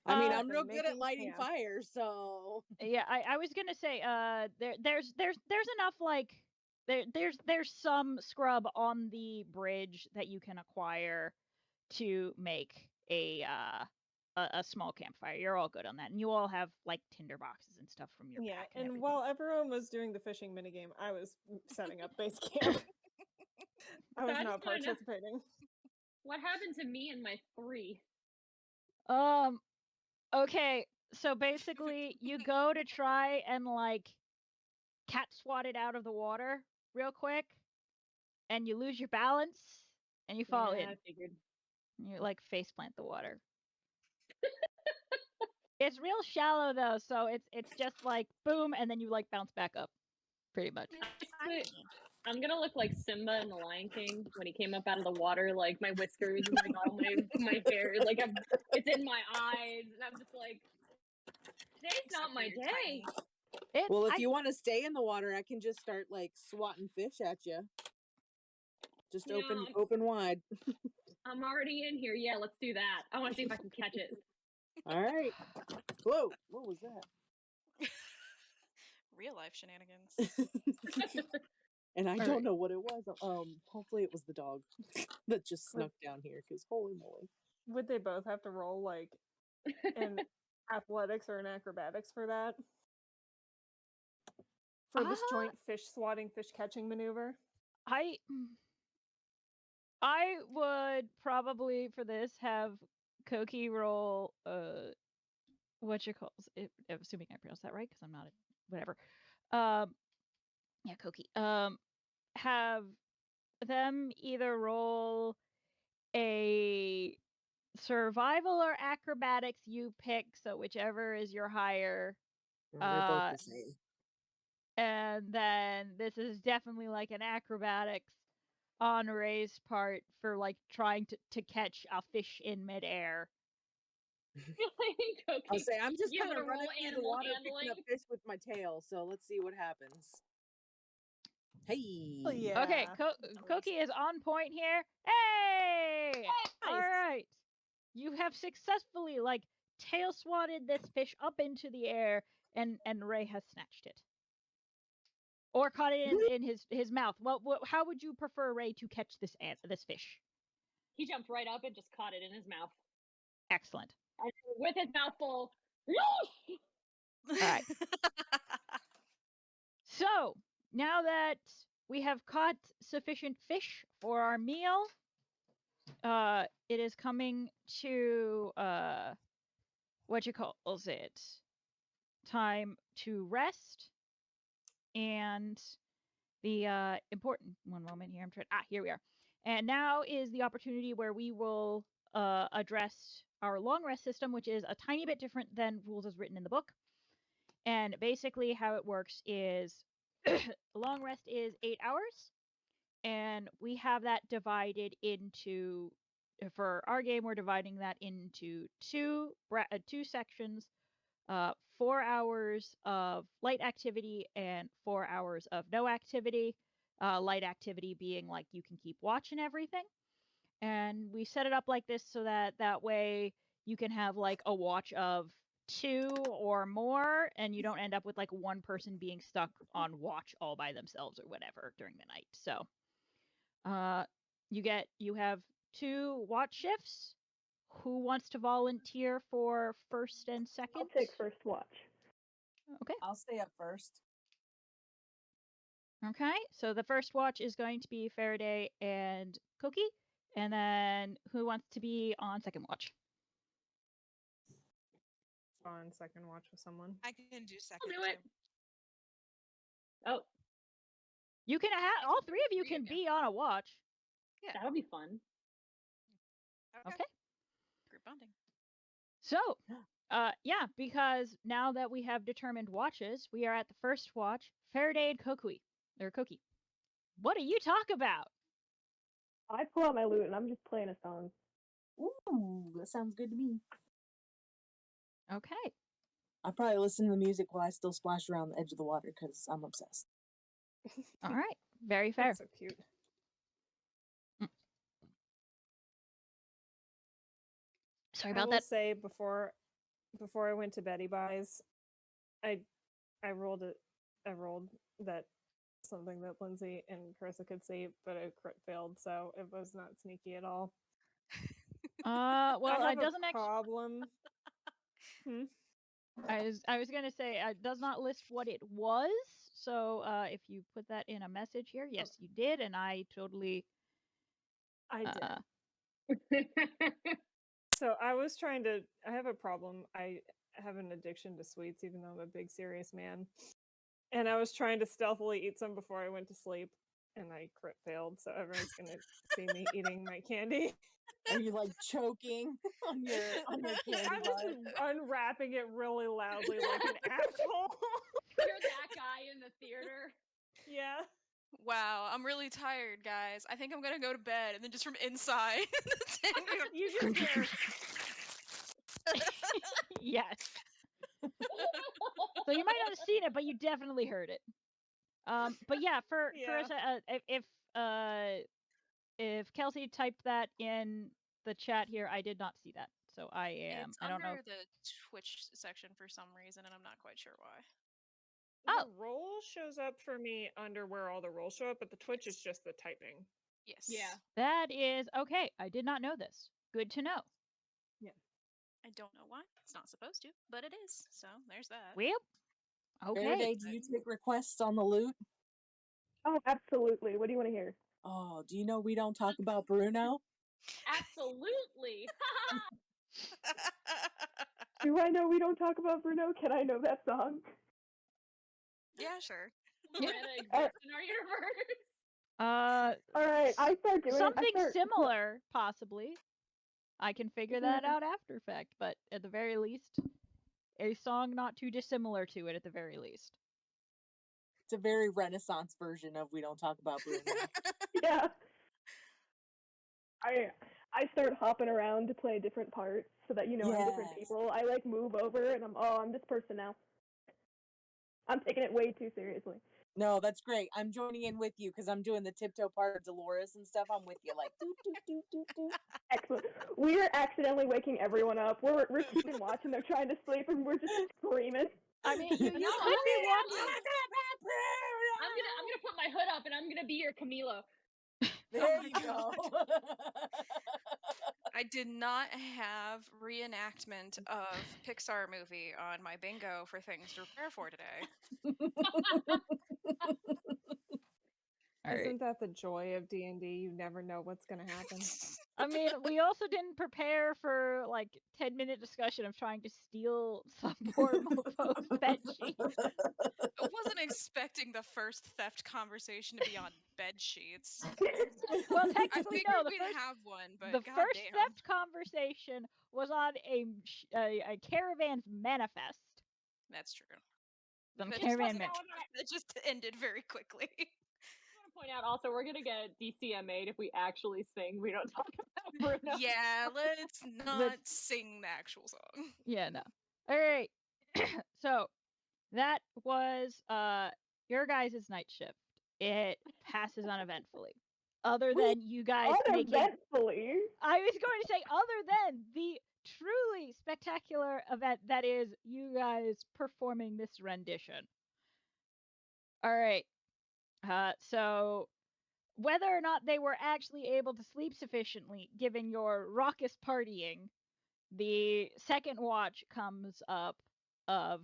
I mean, Uh, I'm real Exactly, good at making lighting camp. fire, so Yeah, I was gonna say, there's enough like there's some scrub on the bridge that you can acquire to make a small campfire. You're all good on that, and you all have like tinder boxes and stuff from your Yeah, pack and and everything. while everyone was doing the fishing minigame, I was setting up base camp. I was I not just wanna know- participating. What happened to me and my 3? Okay, so basically you go to try and like cat swat it out of the water real quick, and you lose your balance and you fall in. I figured. You like face plant the water. It's real shallow though, so it's just like boom, and then you like bounce back up, pretty much. Basically, I'm gonna look like Simba in The Lion King when he came up out of the water, like my whiskers and like all my hair, like it's in my eyes, and I'm just like, today's Except not for my you're day. tiny. well, if you want to stay in the water, I can just start like swatting fish at you. Just Yeah, open wide. I'm already in here. Yeah, let's do that. I want to see if I can catch it. All right. Whoa, what was that? Real life shenanigans. And I All don't right. know what it was. Hopefully it was the dog that just Would- snuck down here. Because holy moly! Would they both have to roll like in athletics or in acrobatics for that? For this joint fish swatting, fish catching maneuver? I would probably for this have Koki roll what you calls it, assuming I pronounced that right because I'm not whatever. Yeah, Koki. Have them either roll a survival or acrobatics, you pick, so whichever is your higher. They're both the same. And then this is definitely like an acrobatics on Ray's part for like trying to catch a fish in midair. I'll say I'm just You kind of wanna running roll through the animal water picking up handling? fish with my tail. So let's see what happens. Hey. Oh, yeah. Okay, Koki is on point here. Hey! All Nice. right. You have successfully like tail swatted this fish up into the air, and Ray has snatched it. Or caught it in his mouth. Well, how would you prefer Ray to catch this fish? He jumped right up and just caught it in his mouth. Excellent. And with his mouth full. All right. So now that we have caught sufficient fish for our meal, it is coming to what you calls it, time to rest, and the important one moment here. Here we are, and now is the opportunity where we will address our long rest system, which is a tiny bit different than rules as written in the book. And basically, how it works is long rest is 8 hours, and we have that divided into, for our game, we're dividing that into two sections, 4 hours of light activity and 4 hours of no activity. Light activity being like you can keep watch and everything. And we set it up like this so that way you can have like a watch of 2 or more, and you don't end up with like one person being stuck on watch all by themselves or whatever during the night. So you have 2 watch shifts. Who wants to volunteer for first and second? I'll take first watch. Okay. I'll stay up first. Okay. So the first watch is going to be Faraday and Cookie. And then who wants to be on second watch? On second watch with someone. I can do second. do it. too. Oh, You can have all 3 of you 3 can of you. be on a watch. that'll be fun. Okay. Group bonding. So, yeah, because now that we have determined watches, we are at the first watch. Faraday and Cookie. What do you talk about? I pull out my lute and I'm just playing a song. Ooh, that sounds good to me. Okay. I probably listen to the music while I still splash around the edge of the water because I'm obsessed. All right. Very fair. That's so cute. Sorry I about will that. say before I went to Betty Buys, I rolled that something that Lindsay and Carissa could see, but I crit failed, so it was not sneaky at all. Well, I no, have it doesn't a actually. problem. I was gonna say it does not list what it was. So if you put that in a message here, yes, you did, and I totally. I did. So I was trying to. I have a problem. I have an addiction to sweets, even though I'm a big serious man. And I was trying to stealthily eat some before I went to sleep, and I crit failed. So everyone's gonna see me eating my candy. Are you like choking on your candy I'm bar? just unwrapping it really loudly like an asshole. You're that guy in the theater. Yeah. Wow, I'm really tired, guys. I think I'm gonna go to bed, and then just from inside, You just hear. Yes. So you might not have seen it, but you definitely heard it. But yeah, for if Kelsey typed that in the chat here, I did not see that. So I it's don't know. under the Twitch section for some reason, and I'm not quite sure why. The roll shows up for me under where all the rolls show up, but the Twitch is just the typing. Yes. Yeah. That is okay. I did not know this. Good to know. Yeah. I don't know why. It's not supposed to, but it is. So there's that. Well, okay. Faraday, do you take requests on the loot? Oh, absolutely. What do you want to hear? Oh, do you know we don't talk about Bruno? Absolutely. Do I know we don't talk about Bruno? Can I know that song? Yeah, sure. Meta exists in our universe. All right, I start doing something similar, possibly. I can figure that out after fact, but at the very least, a song not too dissimilar to it. At the very least, It's a very Renaissance version of "We Don't Talk About Bruno." Yeah. I start hopping around to play different parts so that I'm different Yes. people. I like move over and I'm this person now. I'm taking it way too seriously. No, that's great. I'm joining in with you because I'm doing the tiptoe part of Dolores and stuff. I'm with you, like doo doo doo doo doo. Excellent. We're accidentally waking everyone up. We're keeping watch and they're trying to sleep and we're just screaming. I mean, you could be I'm watching. gonna put my hood up and I'm gonna be your Camilo. There you go. I did not have reenactment of Pixar movie on my bingo for things to prepare for today. Isn't that the joy of D&D? You never know what's going to happen. I mean, we also didn't prepare for like 10-minute discussion of trying to steal some poor mofo's bed sheets. I wasn't expecting the first theft conversation to be on bed sheets. Well, I technically, figured no. we'd have one, but The first goddamn. theft conversation was on a caravan's manifest. That's true. Some That caravan just ended very quickly. I want to point out also we're gonna get DCMA'd if we actually sing We Don't Talk About Bruno. Yeah, let's not sing the actual song. Yeah, no. All right. So that was your guys' night shift. It passes uneventfully. Other than you guys making. Uneventfully. I was going to say, other than the truly spectacular event that is you guys performing this rendition. All right. So whether or not they were actually able to sleep sufficiently, given your raucous partying, the second watch comes up of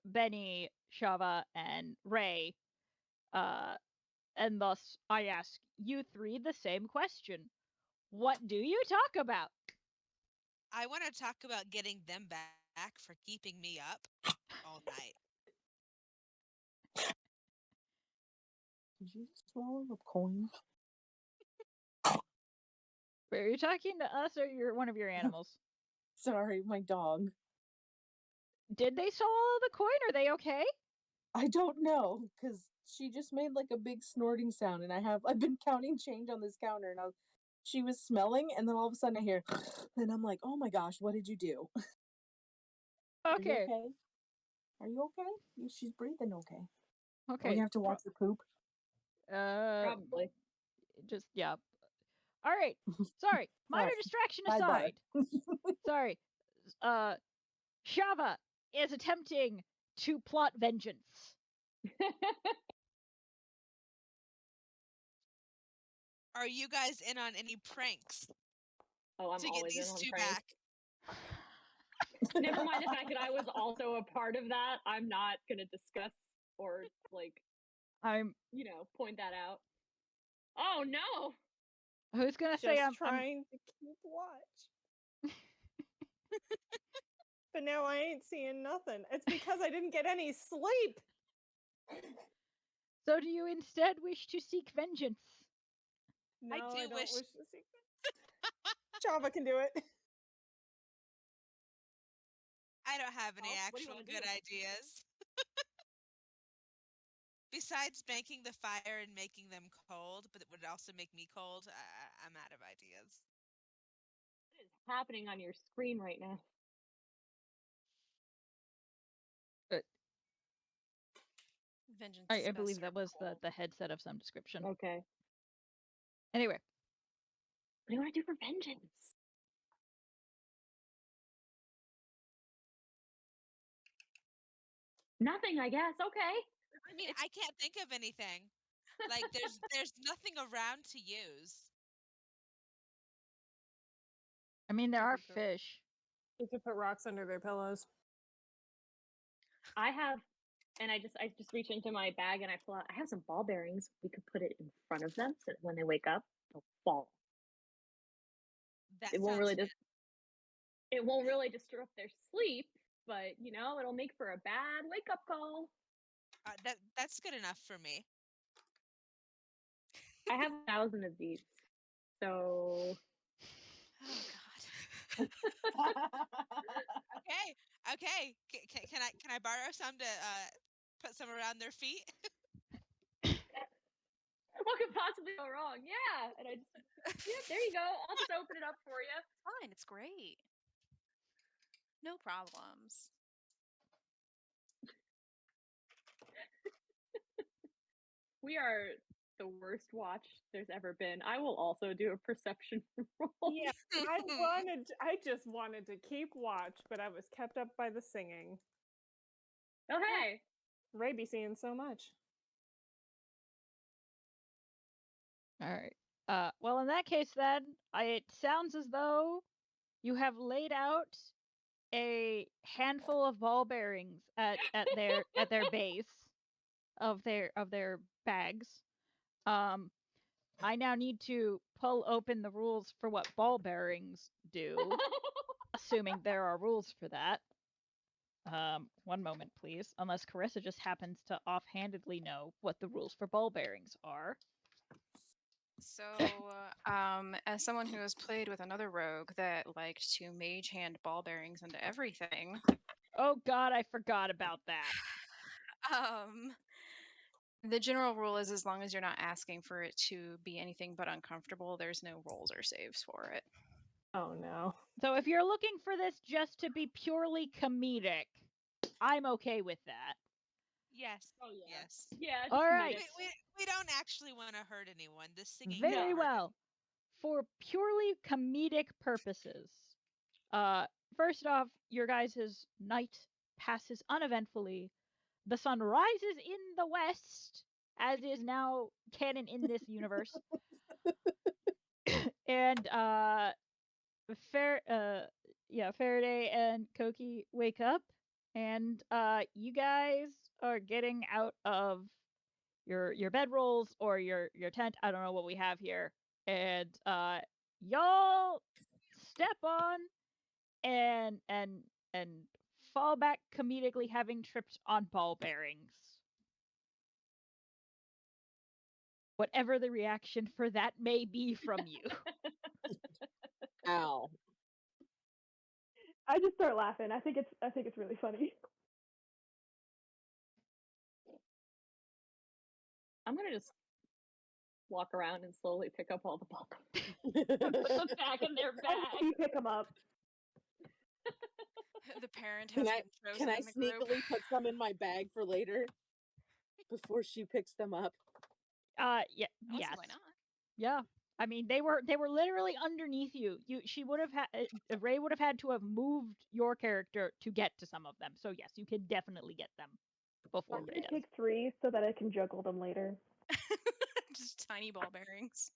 Benny, Shava, and Ray. And thus I ask you three the same question. What do you talk about? I want to talk about getting them back for keeping me up all night. Did you swallow a coin? Are you talking to us or one of your animals? Sorry, my dog. Did they swallow the coin? Are they okay? I don't know, because she just made like a big snorting sound, and I've been counting change on this counter, and she was smelling, and then all of a sudden I hear, and I'm like, oh my gosh, what did you do? Are you Okay. okay? Are you okay? She's breathing okay. Or Okay. you have to watch her poop. Probably. Just yeah. All right. Sorry. Minor Alright. distraction Bye, bye. aside. Sorry. Shava is attempting to plot vengeance. Are you guys in on any pranks Oh, I'm to get always in these on two pranks. back? Never mind the fact that I was also a part of that. I'm not gonna discuss or like, I'm. point that out. Oh no! Who's gonna say Just I'm trying to keep watch. But now I ain't seeing nothing. It's because I didn't get any sleep. So do you instead wish to seek vengeance? No, I do don't wish- wish to seek that. Java can do it. I don't have any Oh, what do you actual wanna good do? ideas. Besides making the fire and making them cold, but it would also make me cold, I'm out of ideas. What is happening on your screen right now? Vengeance. I is believe best that served was cold. the headset of some description. Okay. Anyway, What do you want to do for vengeance? Nothing, I guess. Okay. I mean, I can't think of anything. Like there's nothing around to use. I mean there are Okay, so- fish. We could put rocks under their pillows. I have, and I just reach into my bag and I pull out. I have some ball bearings. We could put it in front of them so that when they wake up, they'll fall. That It won't sounds really good. it won't really disrupt their sleep, but it'll make for a bad wake up call. That's good enough for me. I have 1,000 of these, so Oh god. Okay. Can I borrow some to put some around their feet? what could possibly go wrong? Yeah, and I just there you go. I'll just open it up for you. Fine, it's great. No problems. We are the worst watch there's ever been. I will also do a perception roll. Yeah, I just wanted to keep watch, but I was kept up by the singing. Oh hey. Ray be seeing so much. All right. Well, in that case, then it sounds as though you have laid out a handful of ball bearings at their base of their bags. I now need to pull open the rules for what ball bearings do, assuming there are rules for that. One moment, please. Unless Carissa just happens to offhandedly know what the rules for ball bearings are. So, as someone who has played with another rogue that liked to mage hand ball bearings into everything, Oh God, I forgot about that. The general rule is as long as you're not asking for it to be anything but uncomfortable, there's no rolls or saves for it. Oh no. So if you're looking for this just to be purely comedic, I'm okay with that. Yes. Oh yeah. Yes. Yeah. Just All right. comedic. We don't actually want to hurt anyone. The singing Very can't hurt well. For purely comedic purposes, first off, your guys' night passes uneventfully. The sun rises in the west, as is now canon in this universe. And Faraday and Koki wake up, and you guys are getting out of your bedrolls or your tent. I don't know what we have here, and y'all step on and fall back comedically, having tripped on ball bearings. Whatever the reaction for that may be from you. Ow. I just start laughing. I think it's really funny. I'm gonna just walk around and slowly pick up all the ball bearings. Put them back in their As bag. you pick them up. The parent has Can I been chosen can I in the group. sneakily put some in my bag for later before she picks them up? I Yeah, don't yes. see why not. Yeah. I mean, they were literally underneath you. She would have had Ray would have had to have moved your character to get to some of them. So yes, you can definitely get them before I'm Ray gonna does. take 3 so that I can juggle them later. Just tiny ball bearings.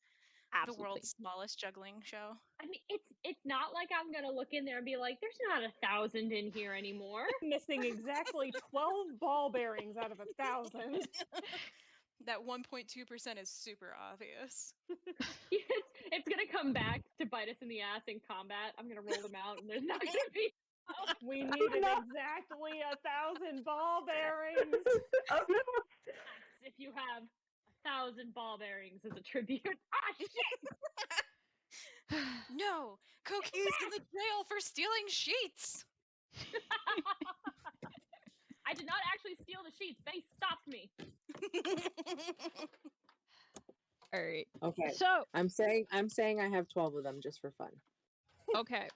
Absolutely. The world's smallest juggling show. I mean, it's not like I'm gonna look in there and be like, "There's not 1,000 in here anymore." Missing exactly 12 ball bearings out of 1,000. That 1.2% is super obvious. It's gonna come back to bite us in the ass in combat. I'm gonna roll them out, and there's not gonna be. We needed no. exactly 1,000 ball bearings. Oh no! Asks if you have 1,000 ball bearings as a tribute. Ah, shit! No! Koki's in the jail for stealing sheets! I did not actually steal the sheets. They stopped me. All right. Okay. So I'm saying I have 12 of them just for fun. okay.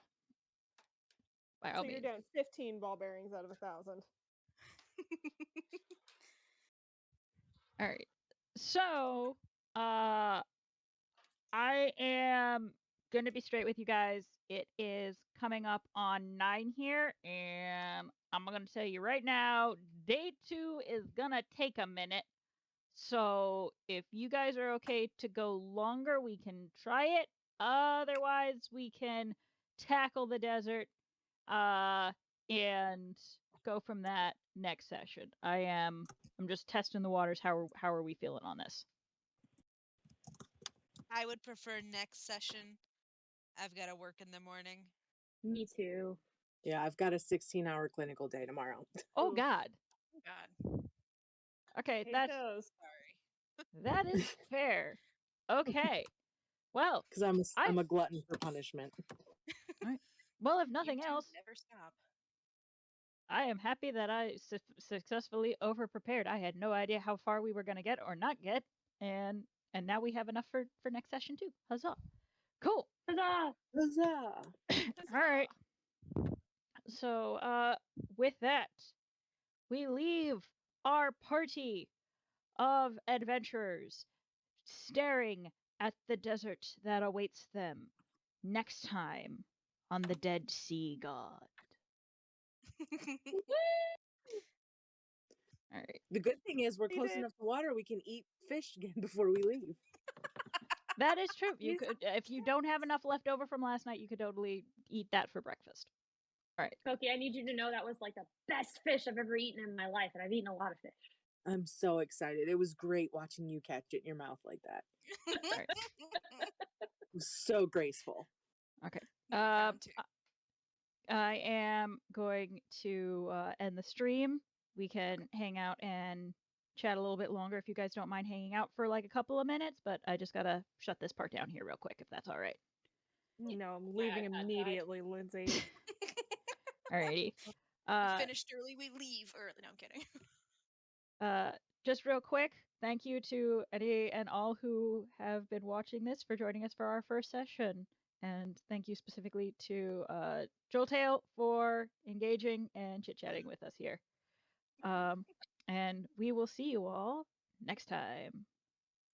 By all So you're means. down 15 ball bearings out of 1,000. All right. So, I am going to be straight with you guys. It is coming up on 9 here, and I'm going to tell you right now, day 2 is going to take a minute. So, if you guys are okay to go longer, we can try it. Otherwise, we can tackle the desert and go from that next session. I'm just testing the waters. How are we feeling on this? I would prefer next session. I've got to work in the morning. Me too. Yeah, I've got a 16-hour clinical day tomorrow. Oh Oof. God. Oh God. Okay, Hate that's those. Sorry. that is fair. Okay. Well, Because I'm I've a glutton for punishment. well, if You nothing two else, never stop. I am happy that I successfully over-prepared. I had no idea how far we were going to get or not get, and now we have enough for next session too. Huzzah! Cool. Huzzah! Huzzah! All right. So, with that, we leave our party of adventurers staring at the desert that awaits them next time on the Dead Sea God. All right. The good thing is we're We close did. enough to water. We can eat fish again before we leave. That is true. You Yes. could, if you don't have enough left over from last night, you could totally eat that for breakfast. All right. Koki, I need you to know that was like the best fish I've ever eaten in my life, and I've eaten a lot of fish. I'm so excited. It was great watching you catch it in your mouth like that. Right. It was so graceful. Okay. You were bound to. I am going to end the stream. We can hang out and chat a little bit longer if you guys don't mind hanging out for like a couple of minutes, but I just gotta shut this part down here real quick if that's all right. No, I'm leaving immediately, Lindsay. Alrighty. We finished early, we leave early. No, I'm kidding. Just real quick, thank you to any and all who have been watching this for joining us for our first session. And thank you specifically to Joltail for engaging and chit-chatting with us here. And we will see you all next time.